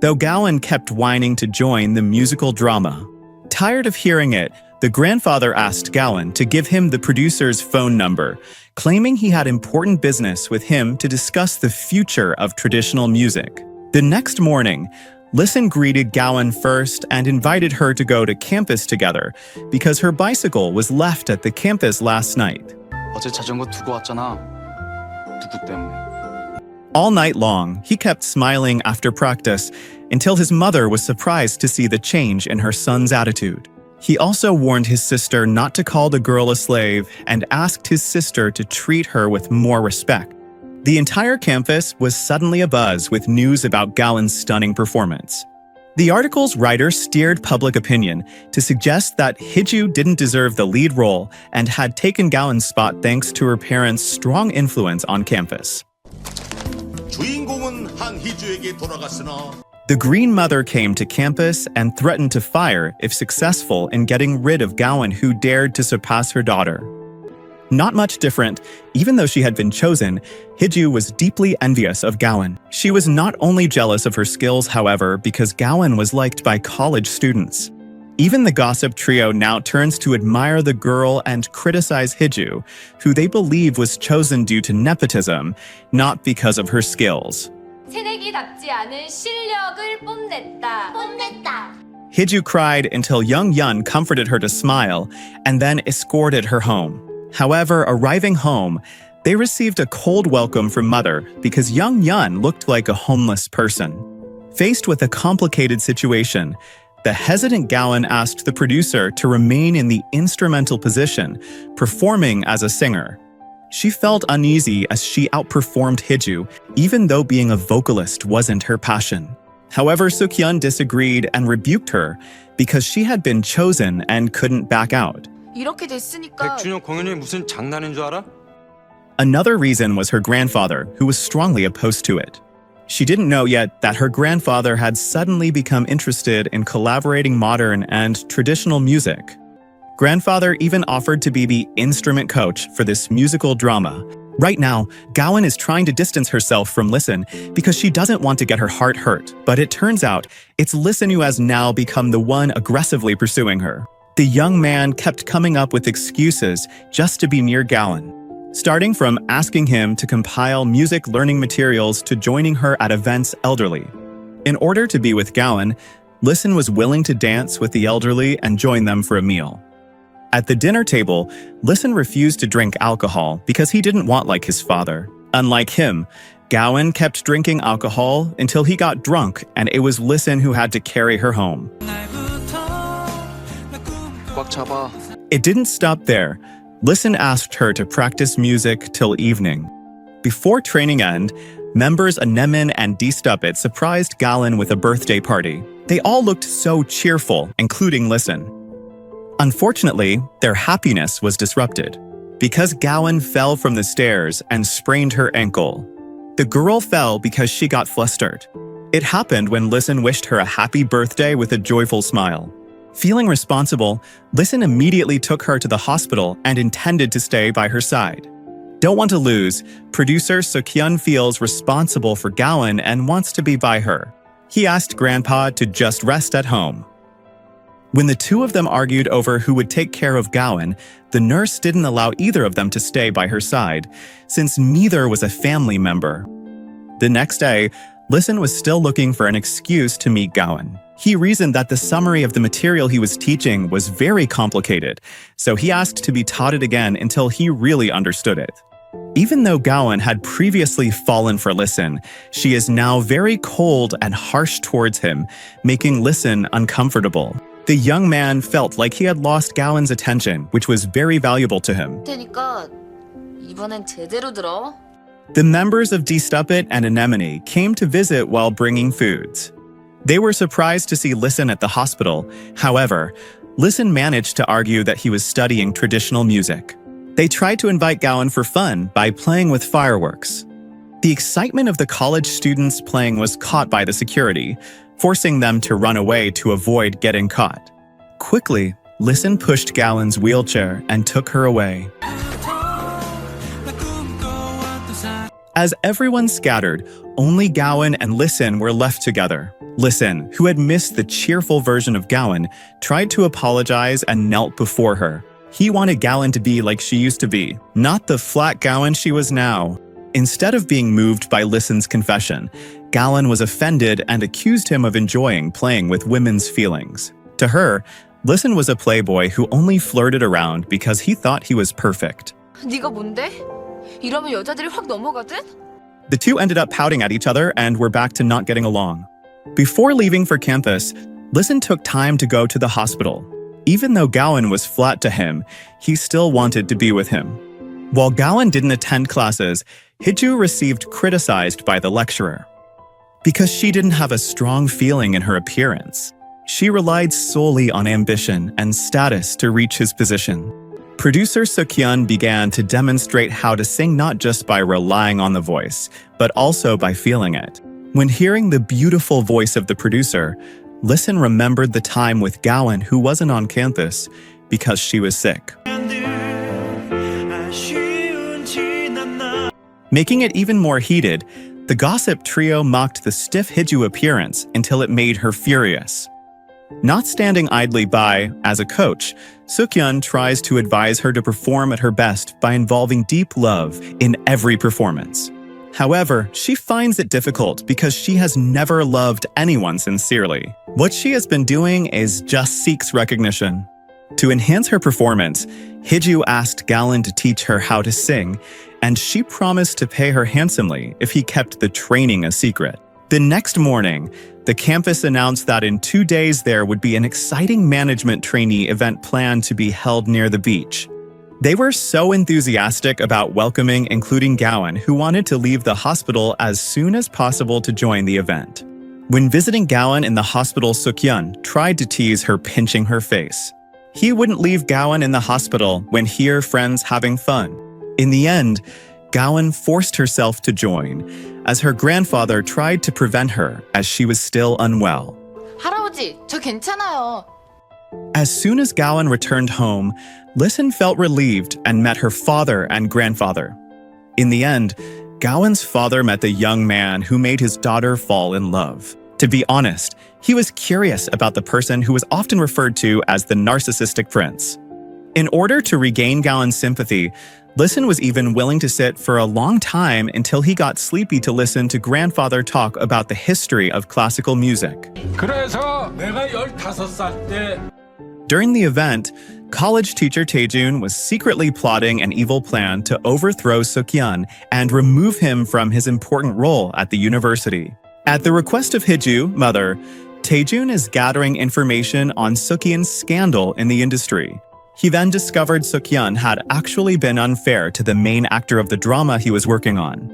though Gowan kept whining to join the musical drama. Tired of hearing it, the grandfather asked Gowan to give him the producer's phone number, claiming he had important business with him to discuss the future of traditional music. The next morning, Listen greeted Gowan first and invited her to go to campus together because her bicycle was left at the campus last night. 어제 자전거 두고 왔잖아. 누구 때문에? All night long, he kept smiling after practice until his mother was surprised to see the change in her son's attitude. He also warned his sister not to call the girl a slave and asked his sister to treat her with more respect. The entire campus was suddenly abuzz with news about Gowan's stunning performance. The article's writer steered public opinion to suggest that Hiju didn't deserve the lead role and had taken Gowan's spot thanks to her parents' strong influence on campus. 주인공은 한희주에게 돌아갔으나 The Green Mother came to campus and threatened to fire if successful in getting rid of Gowan, who dared to surpass her daughter. Not much different, even though she had been chosen, Hiju was deeply envious of Gowan. She was not only jealous of her skills, however, because Gowan was liked by college students. Even the gossip trio now turns to admire the girl and criticize Hiju, who they believe was chosen due to nepotism, not because of her skills. 새내기답지 않은 실력을 뽐냈다. Hiju cried until Young Yun comforted her to smile and then escorted her home. However, arriving home, they received a cold welcome from Mother because Young Yun looked like a homeless person. Faced with a complicated situation, the hesitant Gowan asked the producer to remain in the instrumental position, performing as a singer. She felt uneasy as she outperformed Hiju, even though being a vocalist wasn't her passion. However, Suk-yeon disagreed and rebuked her because she had been chosen and couldn't back out. 이렇게 됐으니까 100주년 공연이 무슨 장난인 줄 알아? Another reason was her grandfather, who was strongly opposed to it. She didn't know yet that her grandfather had suddenly become interested in collaborating modern and traditional music. Grandfather even offered to be the instrument coach for this musical drama. Right now, Gowan is trying to distance herself from Listen because she doesn't want to get her heart hurt. But it turns out, it's Listen who has now become the one aggressively pursuing her. The young man kept coming up with excuses just to be near Gowan, starting from asking him to compile music learning materials to joining her at events elderly. In order to be with Gowan, Listen was willing to dance with the elderly and join them for a meal. At the dinner table, Listen refused to drink alcohol because he didn't want like his father. Unlike him, Gowan kept drinking alcohol until he got drunk, and it was Listen who had to carry her home. 꽉 잡아. It didn't stop there. Listen asked her to practice music till evening. Before training end, members Anemin and D-Stupid surprised Gowan with a birthday party. They all looked so cheerful, including Listen. Unfortunately, their happiness was disrupted because Gowan fell from the stairs and sprained her ankle. The girl fell because she got flustered. It happened when Listen wished her a happy birthday with a joyful smile. Feeling responsible, Listen immediately took her to the hospital and intended to stay by her side. Don't want to lose, producer Suk-hyun feels responsible for Gowan and wants to be by her. He asked Grandpa to just rest at home. When the two of them argued over who would take care of Gowan, the nurse didn't allow either of them to stay by her side, since neither was a family member. The next day, Listen was still looking for an excuse to meet Gowan. He reasoned that the summary of the material he was teaching was very complicated, so he asked to be taught it again until he really understood it. Even though Gowan had previously fallen for Listen, she is now very cold and harsh towards him, making Listen uncomfortable. The young man felt like he had lost Gowan's attention, which was very valuable to him. 테니까 이번엔 제대로 들어. The members of D-Stupid and Anemone came to visit while bringing foods. They were surprised to see Listen at the hospital. However, Listen managed to argue that he was studying traditional music. They tried to invite Gowan for fun by playing with fireworks. The excitement of the college students playing was caught by the security, forcing them to run away to avoid getting caught. Quickly, Listen pushed Gowan's wheelchair and took her away. As everyone scattered, only Gowan and Listen were left together. Listen, who had missed the cheerful version of Gowan, tried to apologize and knelt before her. He wanted Gowan to be like she used to be, not the flat Gowan she was now. Instead of being moved by Listen's confession, Gowan was offended and accused him of enjoying playing with women's feelings. To her, Listen was a playboy who only flirted around because he thought he was perfect. 네가 뭔데? 이러면 여자들이 확 넘어가든? The two ended up pouting at each other and were back to not getting along. Before leaving for campus, Listen took time to go to the hospital. Even though Gowan was flat to him, he still wanted to be with him. While Gowan didn't attend classes, Hiju received criticized by the lecturer. Because she didn't have a strong feeling in her appearance, she relied solely on ambition and status to reach his position. Producer Suk-hyun began to demonstrate how to sing not just by relying on the voice, but also by feeling it. When hearing the beautiful voice of the producer, Listen remembered the time with Gowan who wasn't on campus because she was sick. Making it even more heated, the gossip trio mocked the stiff Hiju appearance until it made her furious. Not standing idly by, as a coach, Suk-hyun tries to advise her to perform at her best by involving deep love in every performance. However, she finds it difficult because she has never loved anyone sincerely. What she has been doing is just seeks recognition. To enhance her performance, Hiju asked Gowan to teach her how to sing, and she promised to pay her handsomely if he kept the training a secret. The next morning, the campus announced that in 2 days there would be an exciting management trainee event planned to be held near the beach. They were so enthusiastic about welcoming including Gowan, who wanted to leave the hospital as soon as possible to join the event. When visiting Gowan in the hospital, Suk-hyun tried to tease her, pinching her face. He wouldn't leave Gowan in the hospital when he or friends having fun. In the end, Gowan forced herself to join, as her grandfather tried to prevent her as she was still unwell. 할아버지, 저 괜찮아요. As soon as Gowan returned home, Listen felt relieved and met her father and grandfather. In the end, Gowan's father met the young man who made his daughter fall in love. To be honest, he was curious about the person who was often referred to as the narcissistic prince. In order to regain Gowan's sympathy, Listen was even willing to sit for a long time until he got sleepy to listen to grandfather talk about the history of classical music. 그래서 내가 15살 때 During the event, college teacher Taejun was secretly plotting an evil plan to overthrow Suk-hyun and remove him from his important role at the university. At the request of Hiju, mother, Taejun is gathering information on Suk-hyun's scandal in the industry. He then discovered Suk-hyun had actually been unfair to the main actor of the drama he was working on.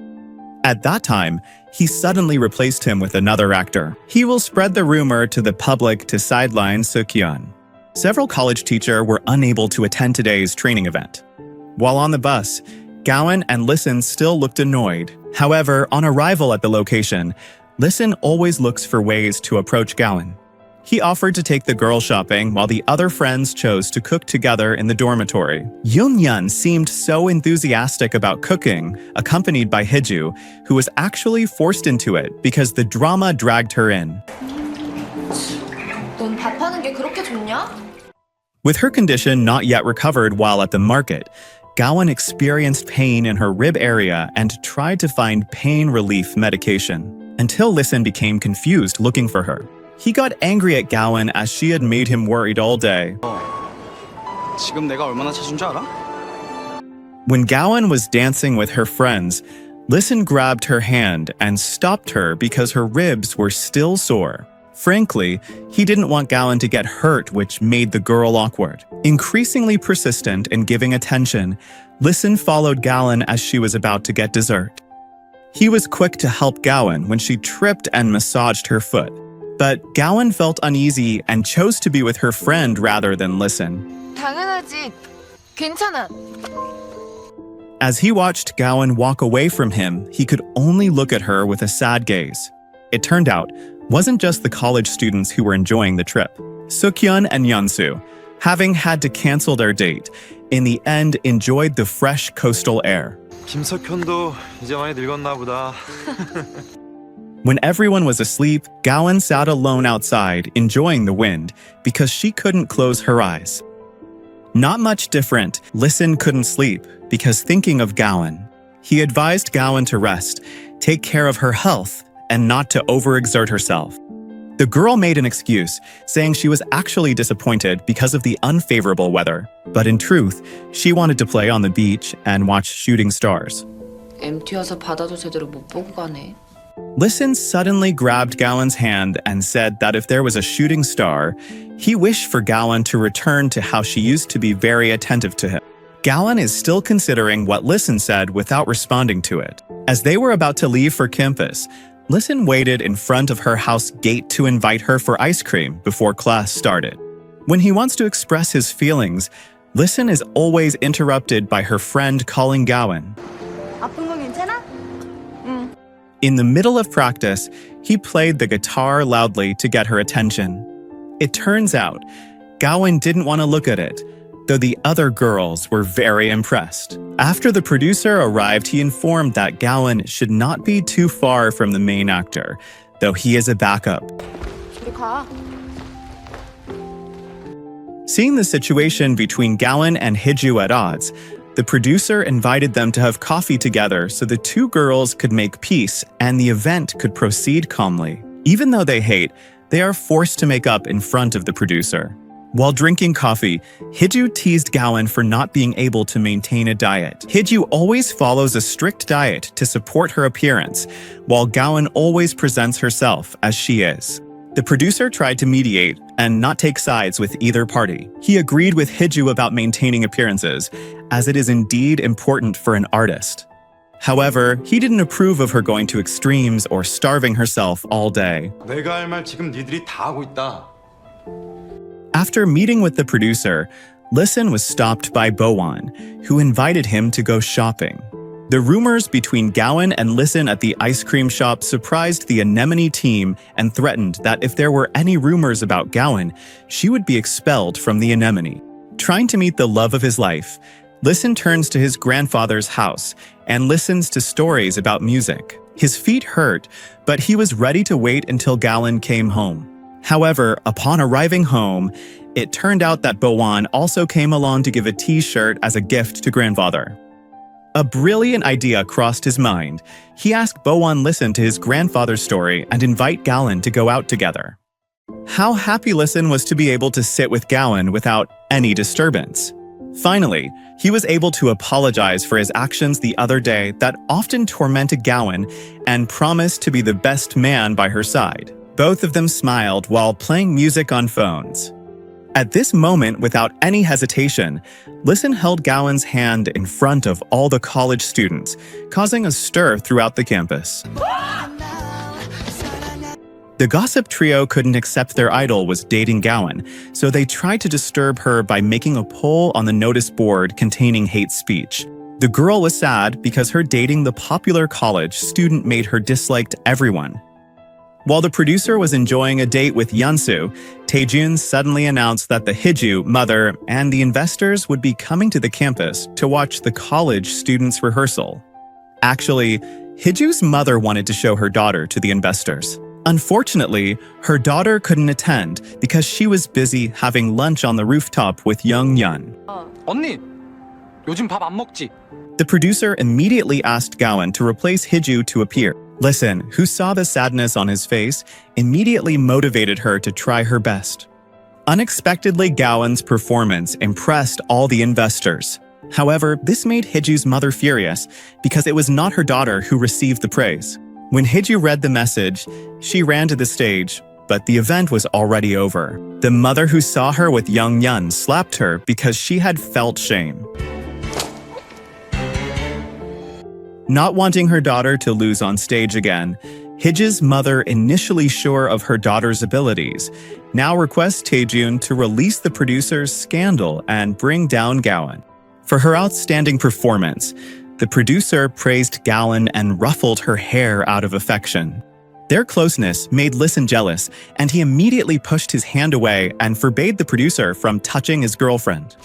At that time, he suddenly replaced him with another actor. He will spread the rumor to the public to sideline Suk-hyun. Several college teachers were unable to attend today's training event. While on the bus, Gowan and Listen still looked annoyed. However, on arrival at the location, Listen always looks for ways to approach Gowan. He offered to take the girl shopping while the other friends chose to cook together in the dormitory. Yoon-yeon seemed so enthusiastic about cooking, accompanied by Hiju, who was actually forced into it because the drama dragged her in. 넌 밥하는 게 그렇게 좋냐? With her condition not yet recovered while at the market, Gowan experienced pain in her rib area and tried to find pain relief medication, until Listen became confused looking for her. He got angry at Gowan as she had made him worried all day. 지금 내가 얼마나 찾은 줄 알아? When Gowan was dancing with her friends, Listen grabbed her hand and stopped her because her ribs were still sore. Frankly, he didn't want Gowan to get hurt, which made the girl awkward. Increasingly persistent in giving attention, Listen followed Gowan as she was about to get dessert. He was quick to help Gowan when she tripped and massaged her foot. But Gowan felt uneasy and chose to be with her friend rather than Listen. 당연하지. 괜찮아. As he watched Gowan walk away from him, he could only look at her with a sad gaze. It turned out, wasn't just the college students who were enjoying the trip. Sukyeon and Yeonsu, having had to cancel their date, in the end enjoyed the fresh coastal air. 김석현도 이제 많이 늙었나 보다. When everyone was asleep, Gowan sat alone outside, enjoying the wind, because she couldn't close her eyes. Not much different, Listen couldn't sleep, because thinking of Gowan. He advised Gowan to rest, take care of her health, and not to overexert herself. The girl made an excuse, saying she was actually disappointed because of the unfavorable weather. But in truth, she wanted to play on the beach and watch shooting stars. MT여서 바다도 제대로 못 보고 가네. Listen suddenly grabbed Gowan's hand and said that if there was a shooting star, he wished for Gowan to return to how she used to be very attentive to him. Gowan is still considering what Listen said without responding to it. As they were about to leave for campus, Listen waited in front of her house gate to invite her for ice cream before class started. When he wants to express his feelings, Listen is always interrupted by her friend calling Gowan. 아픈 건 괜찮아? In the middle of practice, he played the guitar loudly to get her attention. It turns out, Gowan didn't want to look at it, though the other girls were very impressed. After the producer arrived, he informed that Gowan should not be too far from the main actor, though he is a backup. 우리 가. Seeing the situation between Gowan and Hiju at odds, the producer invited them to have coffee together so the two girls could make peace and the event could proceed calmly. Even though they hate, they are forced to make up in front of the producer. While drinking coffee, Hiju teased Gowan for not being able to maintain a diet. Hiju always follows a strict diet to support her appearance, while Gowan always presents herself as she is. The producer tried to mediate and not take sides with either party. He agreed with Hiju about maintaining appearances, as it is indeed important for an artist. However, he didn't approve of her going to extremes or starving herself all day. 내가 할 말 지금 니들이 다 하고 있다. After meeting with the producer, Listen was stopped by Bowan, who invited him to go shopping. The rumors between Gowan and Listen at the ice cream shop surprised the Anemone team and threatened that if there were any rumors about Gowan, she would be expelled from the Anemone. Trying to meet the love of his life, Listen turns to his grandfather's house and listens to stories about music. His feet hurt, but he was ready to wait until Gowan came home. However, upon arriving home, it turned out that Bowan also came along to give a t-shirt as a gift to grandfather. A brilliant idea crossed his mind. He asked Bowan listen to his grandfather's story and invite Gowan to go out together. How happy Listen was to be able to sit with Gowan without any disturbance. Finally, he was able to apologize for his actions the other day that often tormented Gowan and promised to be the best man by her side. Both of them smiled while playing music on phones. At this moment, without any hesitation, Listen held Gowan's hand in front of all the college students, causing a stir throughout the campus. The gossip trio couldn't accept their idol was dating Gowan, so they tried to disturb her by making a poll on the notice board containing hate speech. The girl was sad because her dating the popular college student made her disliked everyone. While the producer was enjoying a date with Yeonsu, Taejun suddenly announced that the Hiju, mother, and the investors would be coming to the campus to watch the college students' rehearsal. Actually, Hiju's mother wanted to show her daughter to the investors. Unfortunately, her daughter couldn't attend because she was busy having lunch on the rooftop with Young Yun. 언니, 요즘 밥 안 먹지? The producer immediately asked Gowan to replace Hiju to appear. Listen, who saw the sadness on his face, immediately motivated her to try her best. Unexpectedly, Gowan's performance impressed all the investors. However, this made Hiju's mother furious because it was not her daughter who received the praise. When Hiju read the message, she ran to the stage, but the event was already over. The mother who saw her with Young Yun slapped her because she had felt shame. Not wanting her daughter to lose on stage again, Hiju's mother, initially sure of her daughter's abilities, now requests Taejun to release the producer's scandal and bring down Gowan. For her outstanding performance, the producer praised Gowan and ruffled her hair out of affection. Their closeness made Listen jealous, and he immediately pushed his hand away and forbade the producer from touching his girlfriend.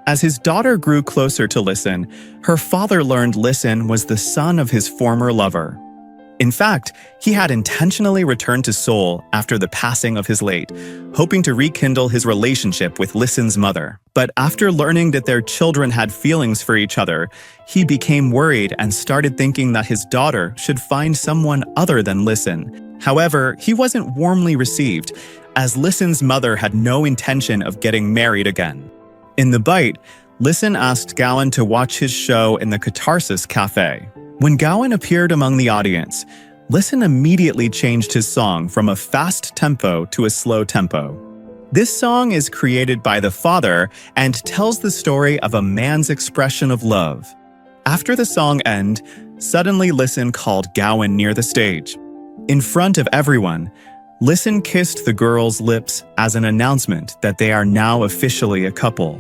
As his daughter grew closer to Listen, her father learned Listen was the son of his former lover. In fact, he had intentionally returned to Seoul after the passing of his late, hoping to rekindle his relationship with Listen's mother. But after learning that their children had feelings for each other, he became worried and started thinking that his daughter should find someone other than Listen. However, he wasn't warmly received, as Listen's mother had no intention of getting married again. In the bite, Listen asked Gowan to watch his show in the Catharsis Cafe. When Gowan appeared among the audience, Listen immediately changed his song from a fast tempo to a slow tempo. This song is created by the father and tells the story of a man's expression of love. After the song ended, suddenly Listen called Gowan near the stage. In front of everyone, Listen kissed the girl's lips as an announcement that they are now officially a couple.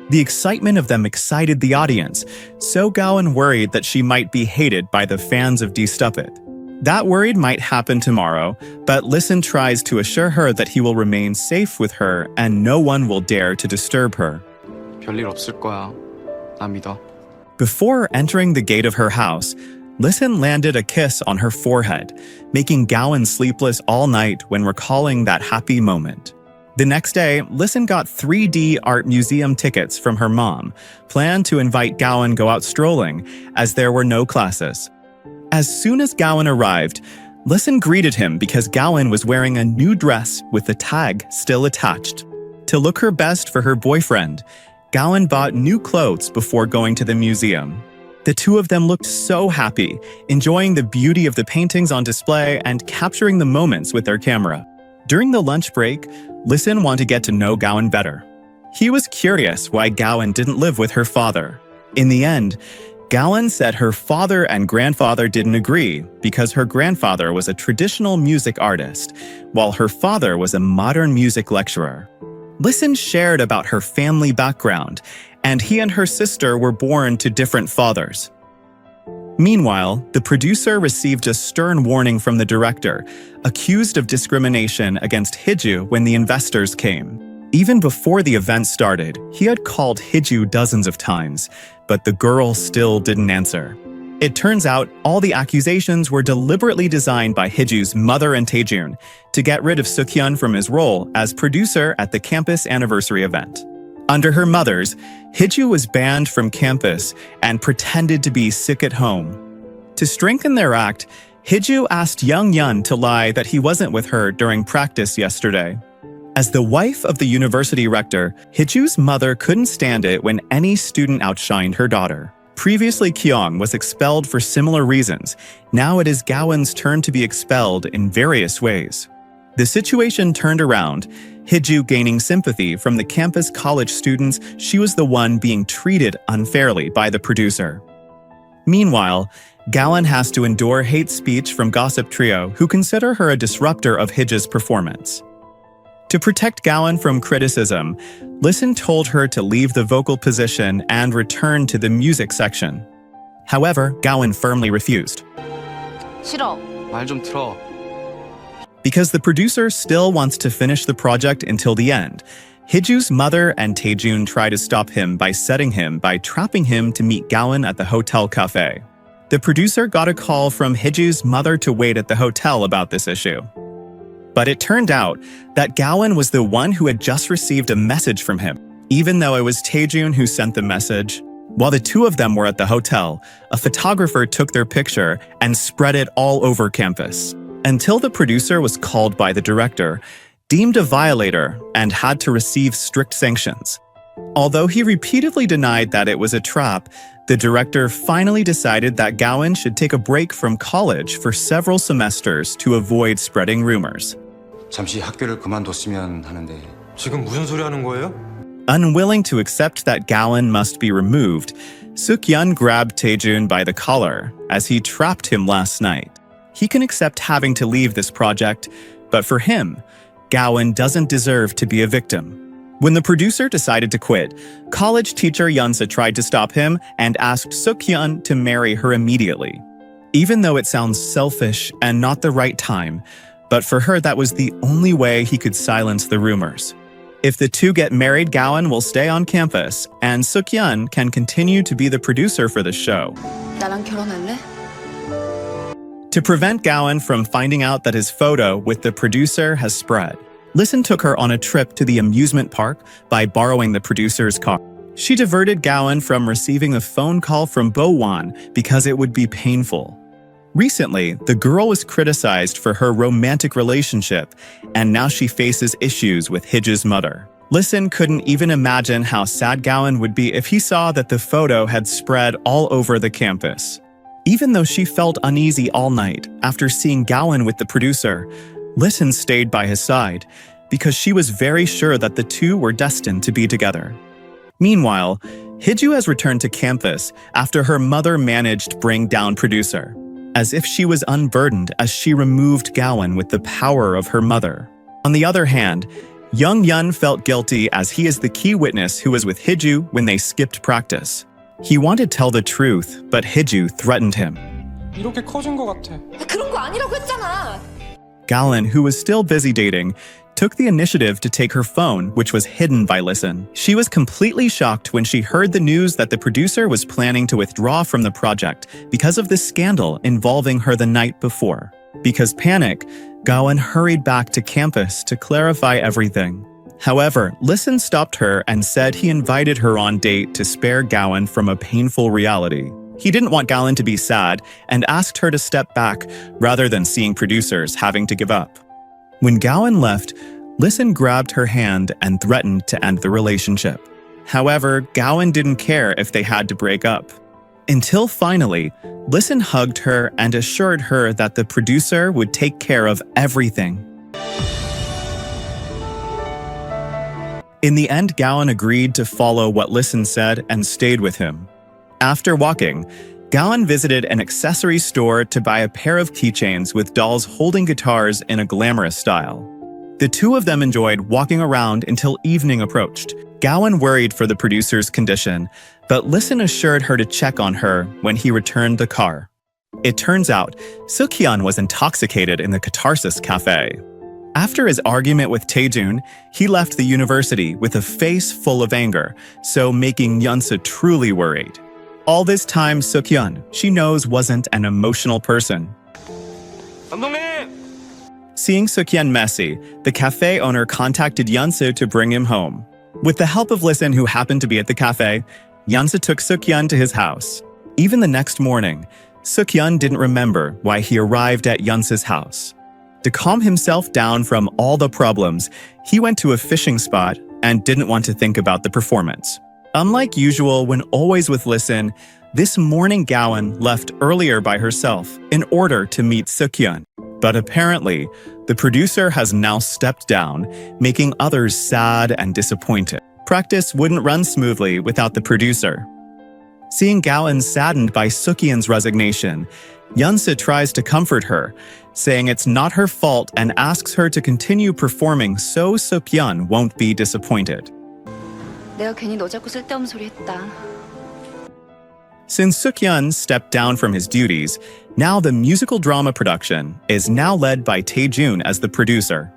The excitement of them excited the audience, so Gowan worried that she might be hated by the fans of D-Stupid. That worry might happen tomorrow, but Listen tries to assure her that he will remain safe with her and no one will dare to disturb her. 별일 없을 거야. 나 믿어. Before entering the gate of her house, Listen landed a kiss on her forehead, making Gowan sleepless all night when recalling that happy moment. The next day, Listen got 3D art museum tickets from her mom, planned to invite Gowan go out strolling, as there were no classes. As soon as Gowan arrived, Listen greeted him because Gowan was wearing a new dress with the tag still attached. To look her best for her boyfriend, Gowan bought new clothes before going to the museum. The two of them looked so happy, enjoying the beauty of the paintings on display and capturing the moments with their camera. During the lunch break, Listen wanted to get to know Gowan better. He was curious why Gowan didn't live with her father. In the end, Gowan said her father and grandfather didn't agree because her grandfather was a traditional music artist, while her father was a modern music lecturer. Listen shared about her family background, and he and her sister were born to different fathers. Meanwhile, the producer received a stern warning from the director, accused of discrimination against Hiju when the investors came. Even before the event started, he had called Hiju dozens of times, but the girl still didn't answer. It turns out all the accusations were deliberately designed by Hiju's mother and Taejun to get rid of Sukhyun from his role as producer at the campus anniversary event. Under her mother's, Hiju was banned from campus and pretended to be sick at home. To strengthen their act, Hiju asked Young Yun to lie that he wasn't with her during practice yesterday. As the wife of the university rector, Hiju's mother couldn't stand it when any student outshined her daughter. Previously, Kyung was expelled for similar reasons. Now it is Gowan's turn to be expelled in various ways. The situation turned around, Hiju gaining sympathy from the campus college students. She was the one being treated unfairly by the producer. Meanwhile, Gowan has to endure hate speech from Gossip Trio, who consider her a disruptor of Hij's performance. To protect Gowan from criticism, Listen told her to leave the vocal position and return to the music section. However, Gowan firmly refused. 싫어. 말 좀 틀어. Because the producer still wants to finish the project until the end, Hiju's mother and Taejun try to stop him by trapping him to meet Gowan at the hotel cafe. The producer got a call from Hiju's mother to wait at the hotel about this issue. But it turned out that Gowan was the one who had just received a message from him, even though it was Taejun who sent the message. While the two of them were at the hotel, a photographer took their picture and spread it all over campus, until the producer was called by the director, deemed a violator, and had to receive strict sanctions. Although he repeatedly denied that it was a trap, the director finally decided that Gowan should take a break from college for several semesters to avoid spreading rumors. 잠시 학교를 그만뒀으면 하는데. 지금 무슨 소리 하는 거예요? Unwilling to accept that Gowan must be removed, Suk-yeon grabbed Taejun by the collar as he trapped him last night. He can accept having to leave this project, but for him, Gowan doesn't deserve to be a victim. When the producer decided to quit, college teacher Yeonsa tried to stop him and asked Suk-yeon to marry her immediately. Even though it sounds selfish and not the right time, but for her that was the only way he could silence the rumors. If the two get married, Gowan will stay on campus, and Suk-yeon can continue to be the producer for the show. 나랑 결혼할래? To prevent Gowan from finding out that his photo with the producer has spread, Listen took her on a trip to the amusement park by borrowing the producer's car. She diverted Gowan from receiving a phone call from Bo-wan because it would be painful. Recently, the girl was criticized for her romantic relationship, and now she faces issues with Hij's mother. Listen couldn't even imagine how sad Gowan would be if he saw that the photo had spread all over the campus. Even though she felt uneasy all night after seeing Gowan with the producer, Listen stayed by his side because she was very sure that the two were destined to be together. Meanwhile, Hiju has returned to campus after her mother managed to bring down producer, as if she was unburdened as she removed Gowan with the power of her mother. On the other hand, Young Yun felt guilty as he is the key witness who was with Hiju when they skipped practice. He wanted to tell the truth, but Hiju threatened him. 이렇게 커진 것 같아. 그런 거 아니라고 했잖아. Gowan, who was still busy dating, took the initiative to take her phone, which was hidden by Listen. She was completely shocked when she heard the news that the producer was planning to withdraw from the project because of the scandal involving her the night before. Because panic, Gowan hurried back to campus to clarify everything. However, Listen stopped her and said he invited her on date to spare Gowan from a painful reality. He didn't want Gowan to be sad and asked her to step back rather than seeing producers having to give up. When Gowan left, Listen grabbed her hand and threatened to end the relationship. However, Gowan didn't care if they had to break up. Until finally, Listen hugged her and assured her that the producer would take care of everything. In the end, Gowan agreed to follow what Listen said and stayed with him. After walking, Gowan visited an accessory store to buy a pair of keychains with dolls holding guitars in a glamorous style. The two of them enjoyed walking around until evening approached. Gowan worried for the producer's condition, but Listen assured her to check on her when he returned the car. It turns out, Suk-yeon was intoxicated in the Catharsis Cafe. After his argument with Taejun, he left the university with a face full of anger, so making Yeonsa truly worried. All this time, Suk-yeon, she knows, wasn't an emotional person. 감독님! Seeing Suk-yeon messy, the cafe owner contacted Yeonsa to bring him home. With the help of Listen, who happened to be at the cafe, Yeonsa took Suk-yeon to his house. Even the next morning, Suk-yeon didn't remember why he arrived at Yeonsa's house. To calm himself down from all the problems, he went to a fishing spot and didn't want to think about the performance. Unlike usual when always with Listen, this morning Gowan left earlier by herself in order to meet Suk-yeon. But apparently, the producer has now stepped down, making others sad and disappointed. Practice wouldn't run smoothly without the producer. Seeing Gowan saddened by Sukyeon's resignation, Yeonsu tries to comfort her, saying it's not her fault and asks her to continue performing so Sukyeon won't be disappointed. 내가 괜히 너 잡고 쓸데없는 소리 했다. Since Sukyeon stepped down from his duties, now the musical drama production is now led by Taejun as the producer.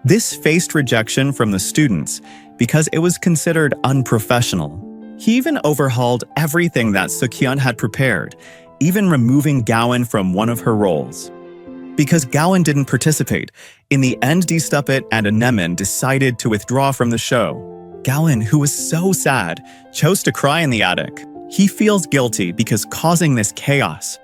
This faced rejection from the students because it was considered unprofessional. He even overhauled everything that Sukyeon had prepared, even removing Gowan from one of her roles. Because Gowan didn't participate, in the end D-Stupid and Anemone decided to withdraw from the show. Gowan, who was so sad, chose to cry in the attic. He feels guilty because causing this chaos.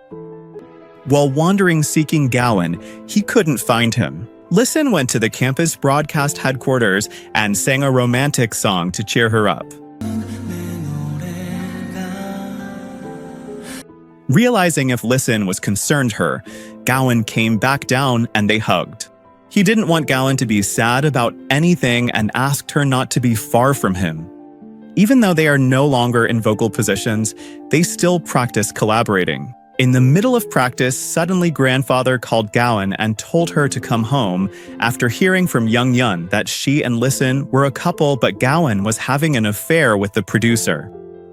While wandering seeking Gowan, he couldn't find him. Listen went to the campus broadcast headquarters and sang a romantic song to cheer her up. Realizing if Listen was concerned her, Gowan came back down and they hugged. He didn't want Gowan to be sad about anything and asked her not to be far from him. Even though they are no longer in vocal positions, they still practice collaborating. In the middle of practice, suddenly grandfather called Gowan and told her to come home after hearing from Young Yun that she and Listen were a couple but Gowan was having an affair with the producer.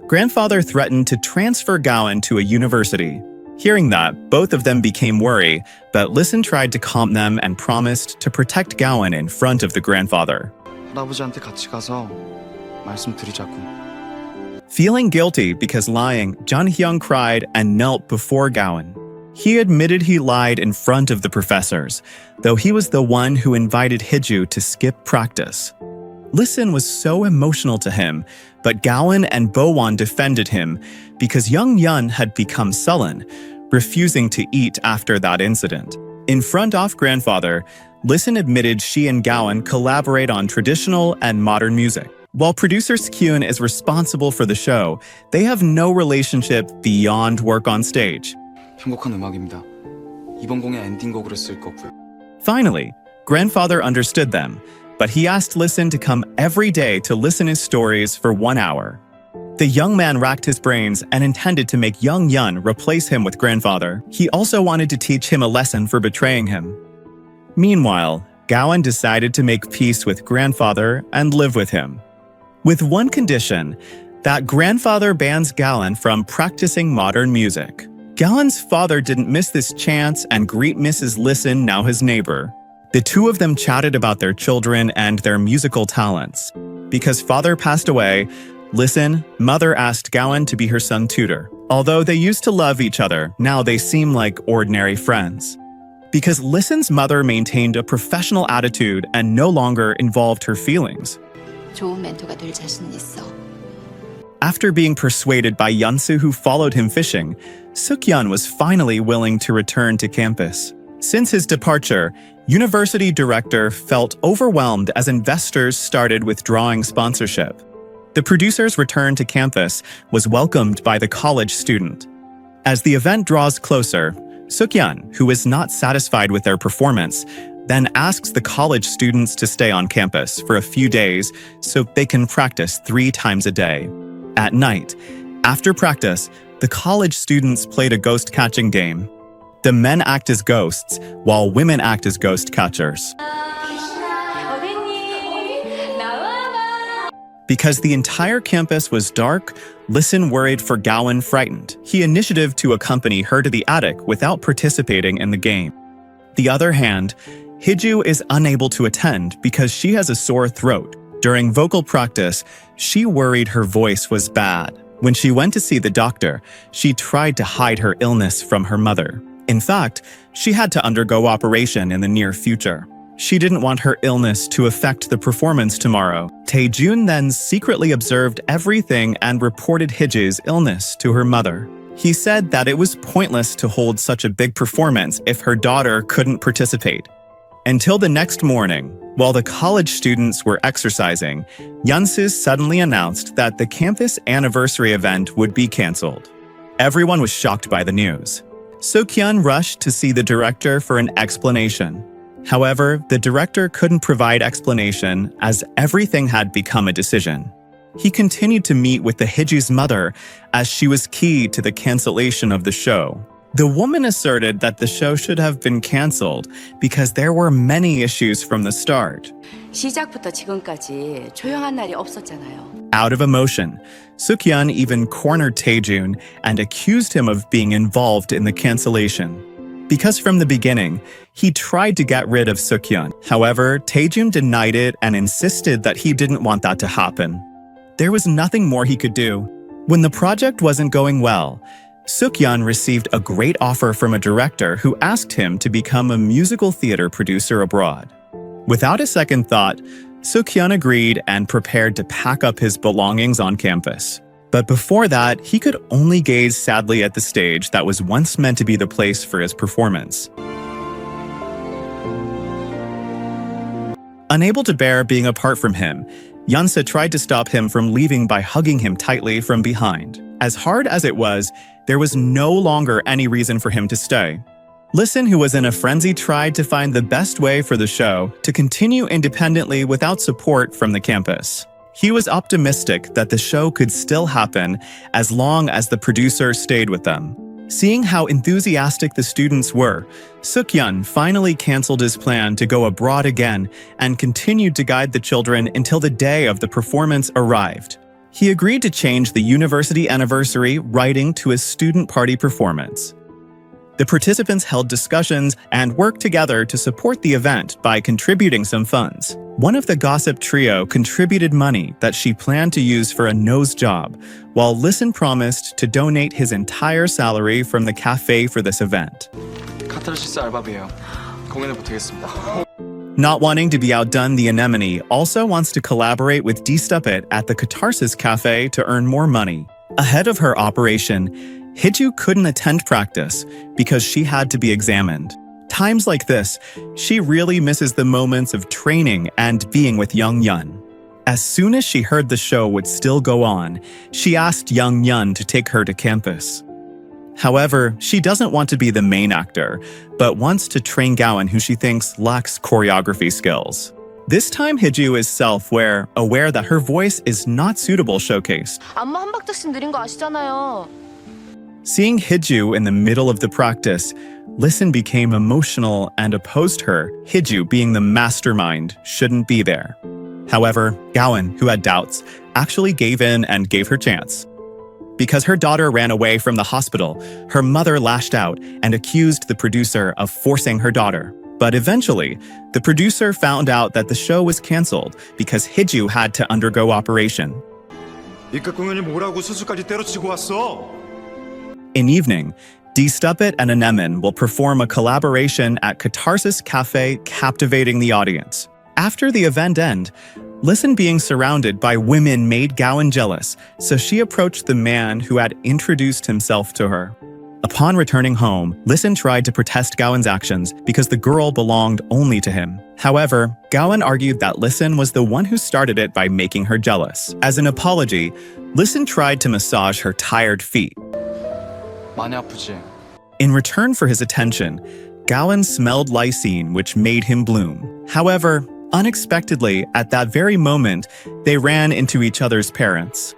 Grandfather threatened to transfer Gowan to a university. Hearing that, both of them became worried, but Listen tried to calm them and promised to protect Gowan in front of the grandfather. 할아버지한테 같이 가서 말씀드리자고. Feeling guilty because lying, Jun-hyung cried and knelt before Gowan. He admitted he lied in front of the professors, though he was the one who invited Hiju to skip practice. Listen was so emotional to him, but Gowan and Bo-won defended him because Young Yun had become sullen, refusing to eat after that incident. In front of grandfather, Listen admitted she and Gowan collaborate on traditional and modern music. While producer Kyun is responsible for the show, they have no relationship beyond work on stage. 행복한 음악입니다. 이번 공연 엔딩곡으로 쓸 거고요. Finally, grandfather understood them, but he asked Listen to come every day to listen his stories for 1 hour. The young man racked his brains and intended to make Young Yun replace him with grandfather. He also wanted to teach him a lesson for betraying him. Meanwhile, Gowan decided to make peace with grandfather and live with him. With one condition, that grandfather bans Gowan from practicing modern music. Gowan's father didn't miss this chance and greet Mrs. Listen, now his neighbor. The two of them chatted about their children and their musical talents. Because father passed away, Listen, mother asked Gowan to be her son tutor. Although they used to love each other, now they seem like ordinary friends. Because Listen's mother maintained a professional attitude and no longer involved her feelings. 좋은 멘토가 될 자신 있어. After being persuaded by Yeonsu, who followed him fishing, Sukyeon was finally willing to return to campus. Since his departure, university director felt overwhelmed as investors started withdrawing sponsorship. The producer's return to campus was welcomed by the college student. As the event draws closer, Sukyeon, who is not satisfied with their performance, then asks the college students to stay on campus for a few days so they can practice 3 times a day. At night, after practice, the college students played a ghost-catching game. The men act as ghosts, while women act as ghost catchers. Because the entire campus was dark, Listen worried for Gowan frightened. He initiative to accompany her to the attic without participating in the game. The other hand, Hiju is unable to attend because she has a sore throat. During vocal practice, she worried her voice was bad. When she went to see the doctor, she tried to hide her illness from her mother. In fact, she had to undergo operation in the near future. She didn't want her illness to affect the performance tomorrow. Taejun then secretly observed everything and reported Hiju's illness to her mother. He said that it was pointless to hold such a big performance if her daughter couldn't participate. Until the next morning, while the college students were exercising, Yeonsu suddenly announced that the campus anniversary event would be canceled. Everyone was shocked by the news. Sukyeon rushed to see the director for an explanation. However, the director couldn't provide explanation as everything had become a decision. He continued to meet with the Hiju's mother as she was key to the cancellation of the show. The woman asserted that the show should have been cancelled because there were many issues from the start. 시작부터 지금까지 조용한 날이 없었잖아요. Out of emotion, Sukhyun even cornered Taejun and accused him of being involved in the cancellation. Because from the beginning, he tried to get rid of Sukhyun. However, Taejun denied it and insisted that he didn't want that to happen. There was nothing more he could do. When the project wasn't going well, Sukhyun received a great offer from a director who asked him to become a musical theater producer abroad. Without a second thought, Sukhyun agreed and prepared to pack up his belongings on campus. But before that, he could only gaze sadly at the stage that was once meant to be the place for his performance. Unable to bear being apart from him, Yeonsa tried to stop him from leaving by hugging him tightly from behind. As hard as it was, there was no longer any reason for him to stay. Listen, who was in a frenzy, tried to find the best way for the show to continue independently without support from the campus. He was optimistic that the show could still happen as long as the producer stayed with them. Seeing how enthusiastic the students were, Sukhyun finally canceled his plan to go abroad again and continued to guide the children until the day of the performance arrived. He agreed to change the university anniversary writing to a student party performance. The participants held discussions and worked together to support the event by contributing some funds. One of the gossip trio contributed money that she planned to use for a nose job, while Listen promised to donate his entire salary from the cafe for this event. 카타르시스 알바비예요. 공연을 못하겠습니다. Not wanting to be outdone, the Anemone also wants to collaborate with D-Stupid at the Catharsis Cafe to earn more money. Ahead of her operation, Hiju couldn't attend practice because she had to be examined. Times like this, she really misses the moments of training and being with Young Yun. As soon as she heard the show would still go on, she asked Young Yun to take her to campus. However, she doesn't want to be the main actor, but wants to train Gowan, who she thinks lacks choreography skills. This time, Hiju is self-aware that her voice is not suitable showcased. 안무 한 박자씩 느린 거 아시잖아요. Seeing Hiju in the middle of the practice, Listen became emotional and opposed her. Hiju, being the mastermind, shouldn't be there. However, Gowan, who had doubts, actually gave in and gave her chance. Because her daughter ran away from the hospital, her mother lashed out and accused the producer of forcing her daughter. But eventually, the producer found out that the show was canceled because Hiju had to undergo operation. 입각 공연이 뭐라고 수술까지 때려치고 왔어? In evening, D-Stupid and Anemone will perform a collaboration at Catharsis Cafe, captivating the audience. After the event end, Listen being surrounded by women made Gowan jealous, so she approached the man who had introduced himself to her. Upon returning home, Listen tried to protest Gowan's actions because the girl belonged only to him. However, Gowan argued that Listen was the one who started it by making her jealous. As an apology, Listen tried to massage her tired feet. 많이 아프지? In return for his attention, Gowan smelled lysine, which made him bloom. However, unexpectedly, at that very moment, they ran into each other's parents.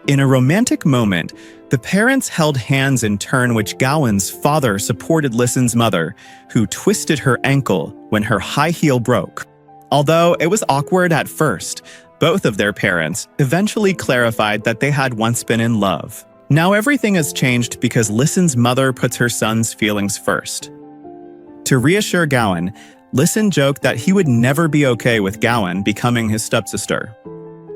In a romantic moment, the parents held hands in turn, which Gowan's father supported Listen's mother, who twisted her ankle when her high heel broke. Although it was awkward at first, both of their parents eventually clarified that they had once been in love. Now everything has changed because Listen's mother puts her son's feelings first. To reassure Gowan, Listen joked that he would never be okay with Gowan becoming his stepsister.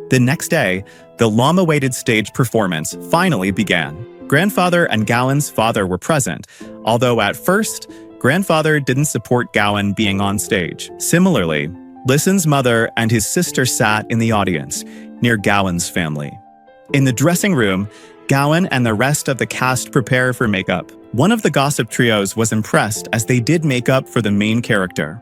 The next day, the long-awaited stage performance finally began. Grandfather and Gowan's father were present, although at first, Grandfather didn't support Gowan being on stage. Similarly, Listen's mother and his sister sat in the audience, near Gowan's family. In the dressing room, Gowan and the rest of the cast prepare for makeup. One of the gossip trios was impressed as they did makeup for the main character.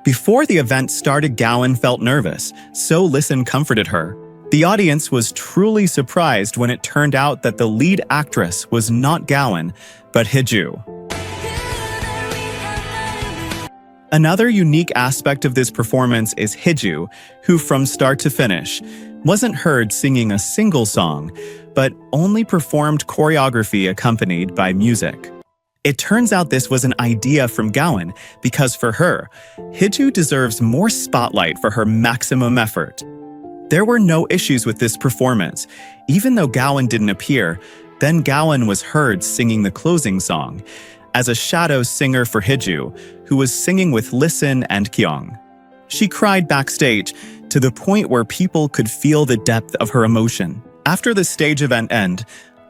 Before the event started, Gowan felt nervous, so Listen comforted her. The audience was truly surprised when it turned out that the lead actress was not Gowan, but Hiju. Another unique aspect of this performance is Hiju, who from start to finish wasn't heard singing a single song, but only performed choreography accompanied by music. It turns out this was an idea from Gawon because for her, Hiju deserves more spotlight for her maximum effort. There were no issues with this performance. Even though Gawon didn't appear, then Gawon was heard singing the closing song as a shadow singer for Hiju, who was singing with Listen and Kyung. She cried backstage to the point where people could feel the depth of her emotion. After the stage event ended,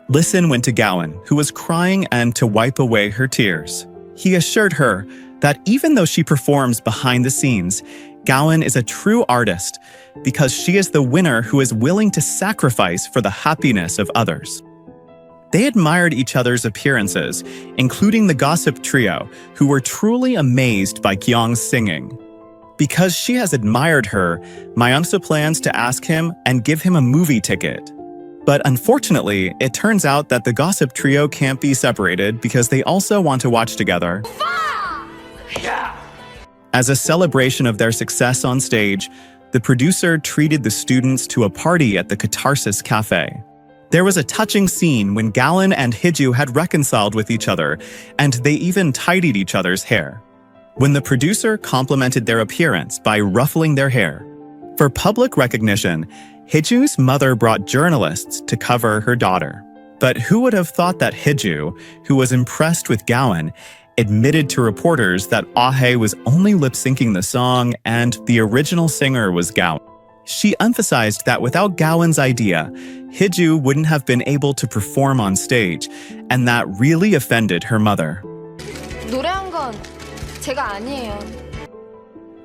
Listen went to Gawon, who was crying and to wipe away her tears. He assured her that even though she performs behind the scenes, Gawon is a true artist because she is the winner who is willing to sacrifice for the happiness of others. They admired each other's appearances, including the gossip trio, who were truly amazed by Kyung's singing. Because she has admired her, Myungsa plans to ask him and give him a movie ticket. But unfortunately, it turns out that the gossip trio can't be separated because they also want to watch together. As a celebration of their success on stage, the producer treated the students to a party at the Catharsis Cafe. There was a touching scene when Gawon and Hiju had reconciled with each other, and they even tidied each other's hair. When the producer complimented their appearance by ruffling their hair. For public recognition, Hiju's mother brought journalists to cover her daughter. But who would have thought that Hiju, who was impressed with Gawon, admitted to reporters that Ah-hae was only lip-syncing the song and the original singer was Gawon. She emphasized that without Gawon's idea, Hiju wouldn't have been able to perform on stage, and that really offended her mother. 노래한 건 제가 아니에요.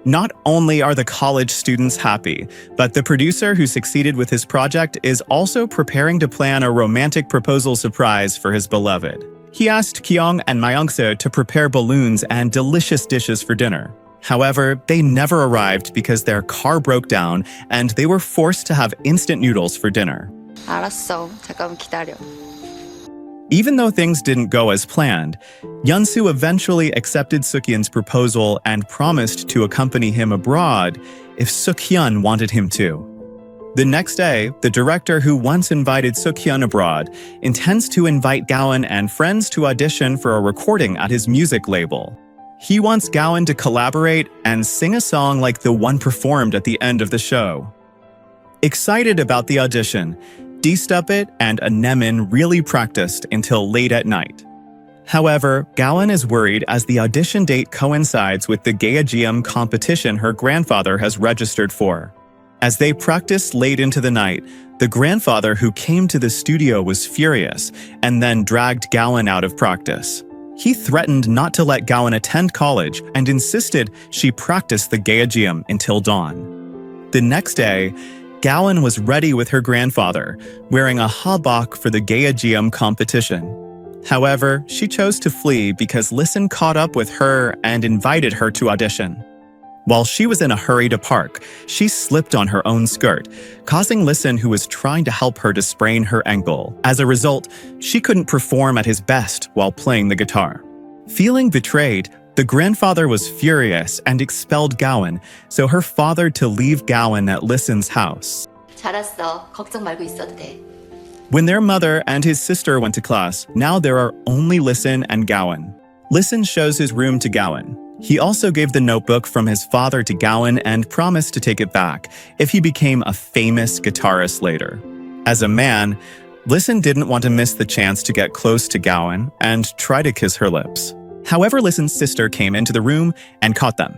Not only are the college students happy, but the producer who succeeded with his project is also preparing to plan a romantic proposal surprise for his beloved. He asked Kyung and Myungsa to prepare balloons and delicious dishes for dinner. However, they never arrived because their car broke down and they were forced to have instant noodles for dinner. 알았어. 잠깐만 기다려. Even though things didn't go as planned, Yeonsu eventually accepted Sukhyun's proposal and promised to accompany him abroad if Sukhyun wanted him to. The next day, the director who once invited Sukhyun abroad intends to invite Gawon and friends to audition for a recording at his music label. He wants Gawon to collaborate and sing a song like the one performed at the end of the show. Excited about the audition, D-Stupid and Anemin really practiced until late at night. However, Gawon is worried as the audition date coincides with the Gaejeum competition her grandfather has registered for. As they practiced late into the night, the grandfather who came to the studio was furious and then dragged Gawon out of practice. He threatened not to let Gawon attend college and insisted she practice the Gaejeum until dawn. The next day, Gawon was ready with her grandfather, wearing a habak for the Gaejeum competition. However, she chose to flee because Listen caught up with her and invited her to audition. While she was in a hurry to park, she slipped on her own skirt, causing Listen, who was trying to help her, to sprain her ankle. As a result, she couldn't perform at his best while playing the guitar. Feeling betrayed, the grandfather was furious and expelled Gawon, so her father to leave Gawon at Listen's house. 잘했어. 걱정 말고 있어도 돼. When their mother and his sister went to class, now there are only Listen and Gawon. Listen shows his room to Gawon. He also gave the notebook from his father to Gawon and promised to take it back if he became a famous guitarist later. As a man, Listen didn't want to miss the chance to get close to Gawon and try to kiss her lips. However, Listen's sister came into the room and caught them.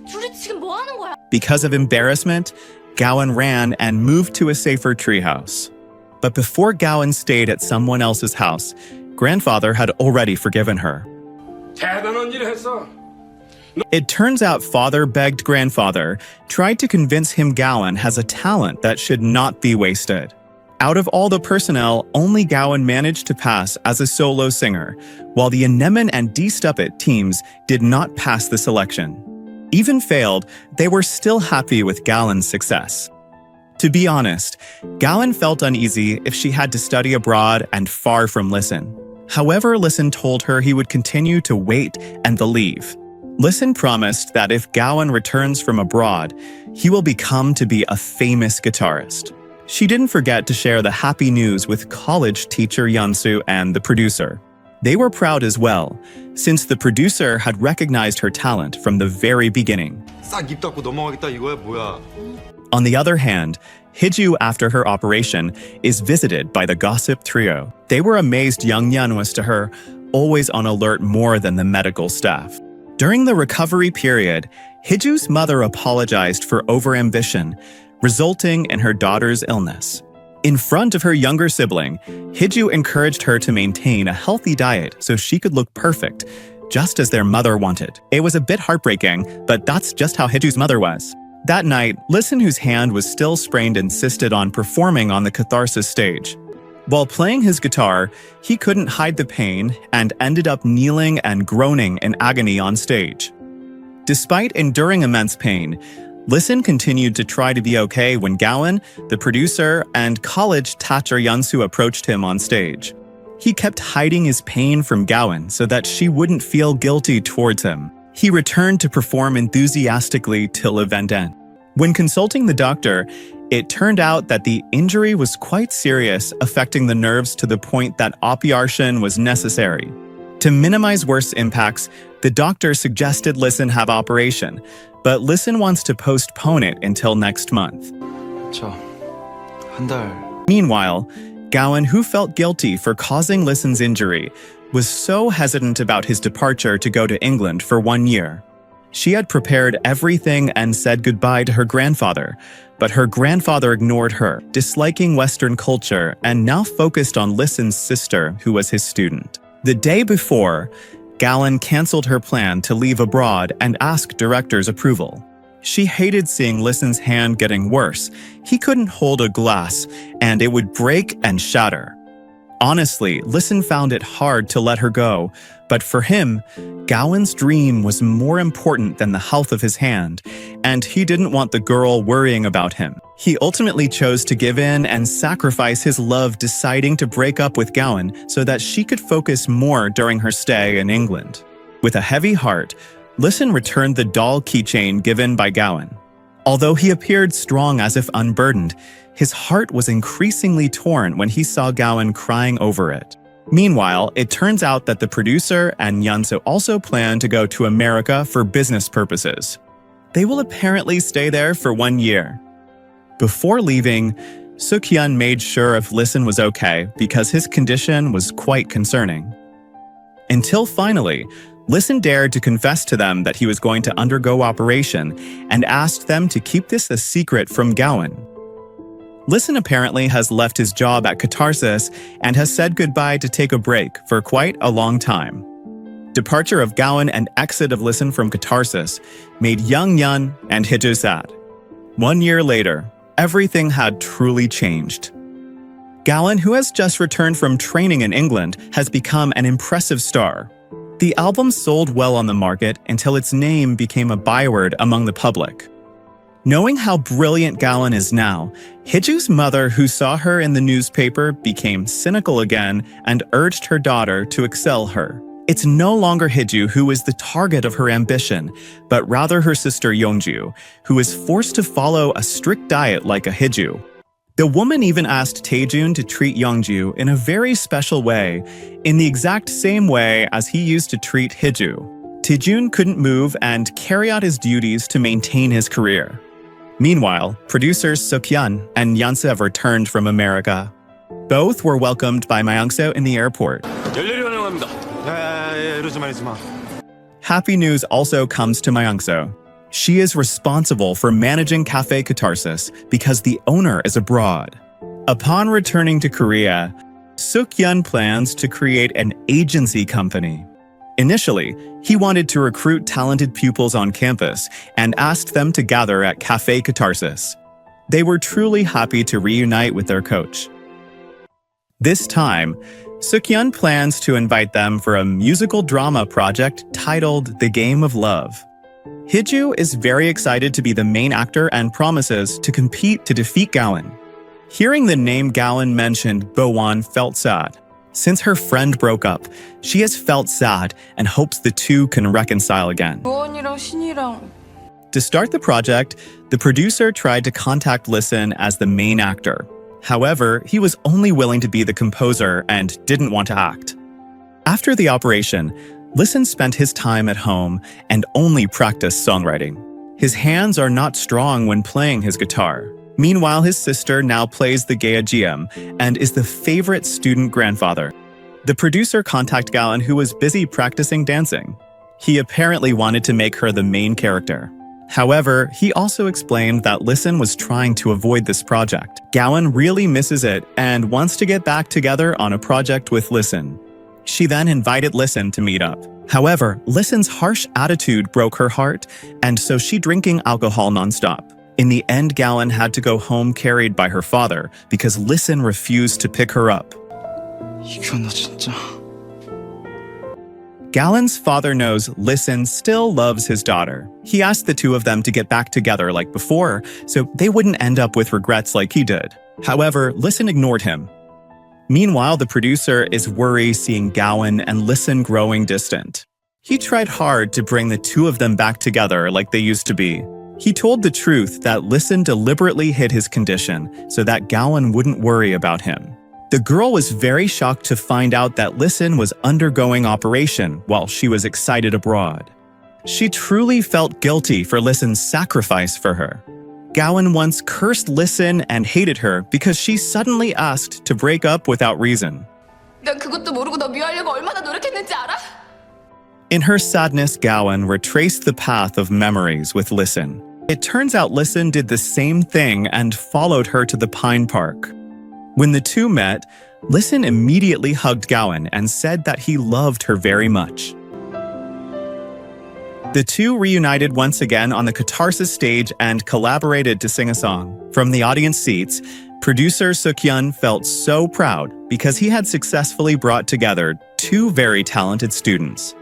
둘이 지금 뭐 하는 거야? Because of embarrassment, Gawon ran and moved to a safer treehouse. But before Gawon stayed at someone else's house, grandfather had already forgiven her. 대단한 일을 했어. It turns out father begged grandfather, tried to convince him Gawon has a talent that should not be wasted. Out of all the personnel, only Gawon managed to pass as a solo singer, while the Anemin and D-Stupid teams did not pass the selection. Even failed, they were still happy with Gawon's success. To be honest, Gawon felt uneasy if she had to study abroad and far from Listen. However, Listen told her he would continue to wait and believe. Listen promised that if Gowan returns from abroad, he will become to be a famous guitarist. She didn't forget to share the happy news with college teacher Yeonsu and the producer. They were proud as well, since the producer had recognized her talent from the very beginning. 싹 입 닫고 넘어가겠다 이거야 뭐야? On the other hand, Hiju, after her operation, is visited by the gossip trio. They were amazed Young Yeon was to her, always on alert more than the medical staff. During the recovery period, Hiju's mother apologized for overambition, resulting in her daughter's illness. In front of her younger sibling, Hiju encouraged her to maintain a healthy diet so she could look perfect, just as their mother wanted. It was a bit heartbreaking, but that's just how Hiju's mother was. That night, Listen, whose hand was still sprained, insisted on performing on the Catharsis stage. While playing his guitar, he couldn't hide the pain and ended up kneeling and groaning in agony on stage. Despite enduring immense pain, Listen continued to try to be okay when Gowan, the producer, and college teacher Yeonsu approached him on stage. He kept hiding his pain from Gowan so that she wouldn't feel guilty towards him. He returned to perform enthusiastically till event end. When consulting the doctor, it turned out that the injury was quite serious, affecting the nerves to the point that operation was necessary. To minimize worse impacts, the doctor suggested Listen have operation, but Listen wants to postpone it until next month. 저 한 달. Meanwhile, Gowan, who felt guilty for causing Listen's injury, was so hesitant about his departure to go to England for 1 year. She had prepared everything and said goodbye to her grandfather, but her grandfather ignored her, disliking Western culture, and now focused on Listen's sister, who was his student. The day before, Gowan canceled her plan to leave abroad and asked director's approval. She hated seeing Listen's hand getting worse. He couldn't hold a glass, and it would break and shatter. Honestly, Listen found it hard to let her go, but for him, Gowan's dream was more important than the health of his hand, and he didn't want the girl worrying about him. He ultimately chose to give in and sacrifice his love, deciding to break up with Gowan so that she could focus more during her stay in England. With a heavy heart, Listen returned the doll keychain given by Gowan. Although he appeared strong as if unburdened, his heart was increasingly torn when he saw Gowan crying over it. Meanwhile, it turns out that the producer and Yeonsu also plan to go to America for business purposes. They will apparently stay there for 1 year. Before leaving, Suk-hyun made sure if Listen was okay because his condition was quite concerning. Until finally, Listen dared to confess to them that he was going to undergo operation and asked them to keep this a secret from Gowan. Listen apparently has left his job at Catharsis and has said goodbye to take a break for quite a long time. Departure of Gowan and exit of Listen from Catharsis made Young Yeon and Hiju sad. 1 year later, everything had truly changed. Gowan, who has just returned from training in England, has become an impressive star. The album sold well on the market until its name became a byword among the public. Knowing how brilliant Gowan is now, Hiju's mother, who saw her in the newspaper, became cynical again and urged her daughter to excel her. It's no longer Hiju who is the target of her ambition, but rather her sister Yeongju, who is forced to follow a strict diet like a Hiju. The woman even asked Taejun to treat Yeongju in a very special way, in the exact same way as he used to treat Hiju. Taejun couldn't move and carry out his duties to maintain his career. Meanwhile, producers Suk-hyun and Yeonsu have returned from America. Both were welcomed by Myung-seo in the airport. 열렬히 환영합니다. 야, 이러지 마, 이러지 마. Happy news also comes to Myung-seo. She is responsible for managing Cafe Catharsis because the owner is abroad. Upon returning to Korea, Suk-hyun plans to create an agency company. Initially, he wanted to recruit talented pupils on campus and asked them to gather at Cafe Catharsis. They were truly happy to reunite with their coach. This time, Suk-hyun plans to invite them for a musical drama project titled The Game of Love. Hiju is very excited to be the main actor and promises to compete to defeat Gowan. Hearing the name Gowan mentioned, Bo-won felt sad. Since her friend broke up, she has felt sad and hopes the two can reconcile again. 무언이랑 신이랑 To start the project, the producer tried to contact Listen as the main actor. However, he was only willing to be the composer and didn't want to act. After the operation, Listen spent his time at home and only practiced songwriting. His hands are not strong when playing his guitar. Meanwhile, his sister now plays the Geajiam and is the favorite student grandfather. The producer contacted Gowan, who was busy practicing dancing. He apparently wanted to make her the main character. However, he also explained that Listen was trying to avoid this project. Gowan really misses it and wants to get back together on a project with Listen. She then invited Listen to meet up. However, Listen's harsh attitude broke her heart, and so she drinking alcohol nonstop. In the end, Gowan had to go home carried by her father because Listen refused to pick her up. 이거 진짜. Gowan's father knows Listen still loves his daughter. He asked the two of them to get back together like before, so they wouldn't end up with regrets like he did. However, Listen ignored him. Meanwhile, the producer is worried seeing Gowan and Listen growing distant. He tried hard to bring the two of them back together like they used to be. He told the truth that Listen deliberately hid his condition so that Gowan wouldn't worry about him. The girl was very shocked to find out that Listen was undergoing operation while she was excited abroad. She truly felt guilty for Listen's sacrifice for her. Gowan once cursed Listen and hated her because she suddenly asked to break up without reason. 난 그것도 모르고 너 미워하려고 얼마나 노력했는지 알아? In her sadness, Gowan retraced the path of memories with Listen. It turns out Listen did the same thing and followed her to the Pine Park. When the two met, Listen immediately hugged Gowan and said that he loved her very much. The two reunited once again on the Catharsis stage and collaborated to sing a song. From the audience seats, producer Suk-hyun felt so proud because he had successfully brought together two very talented students.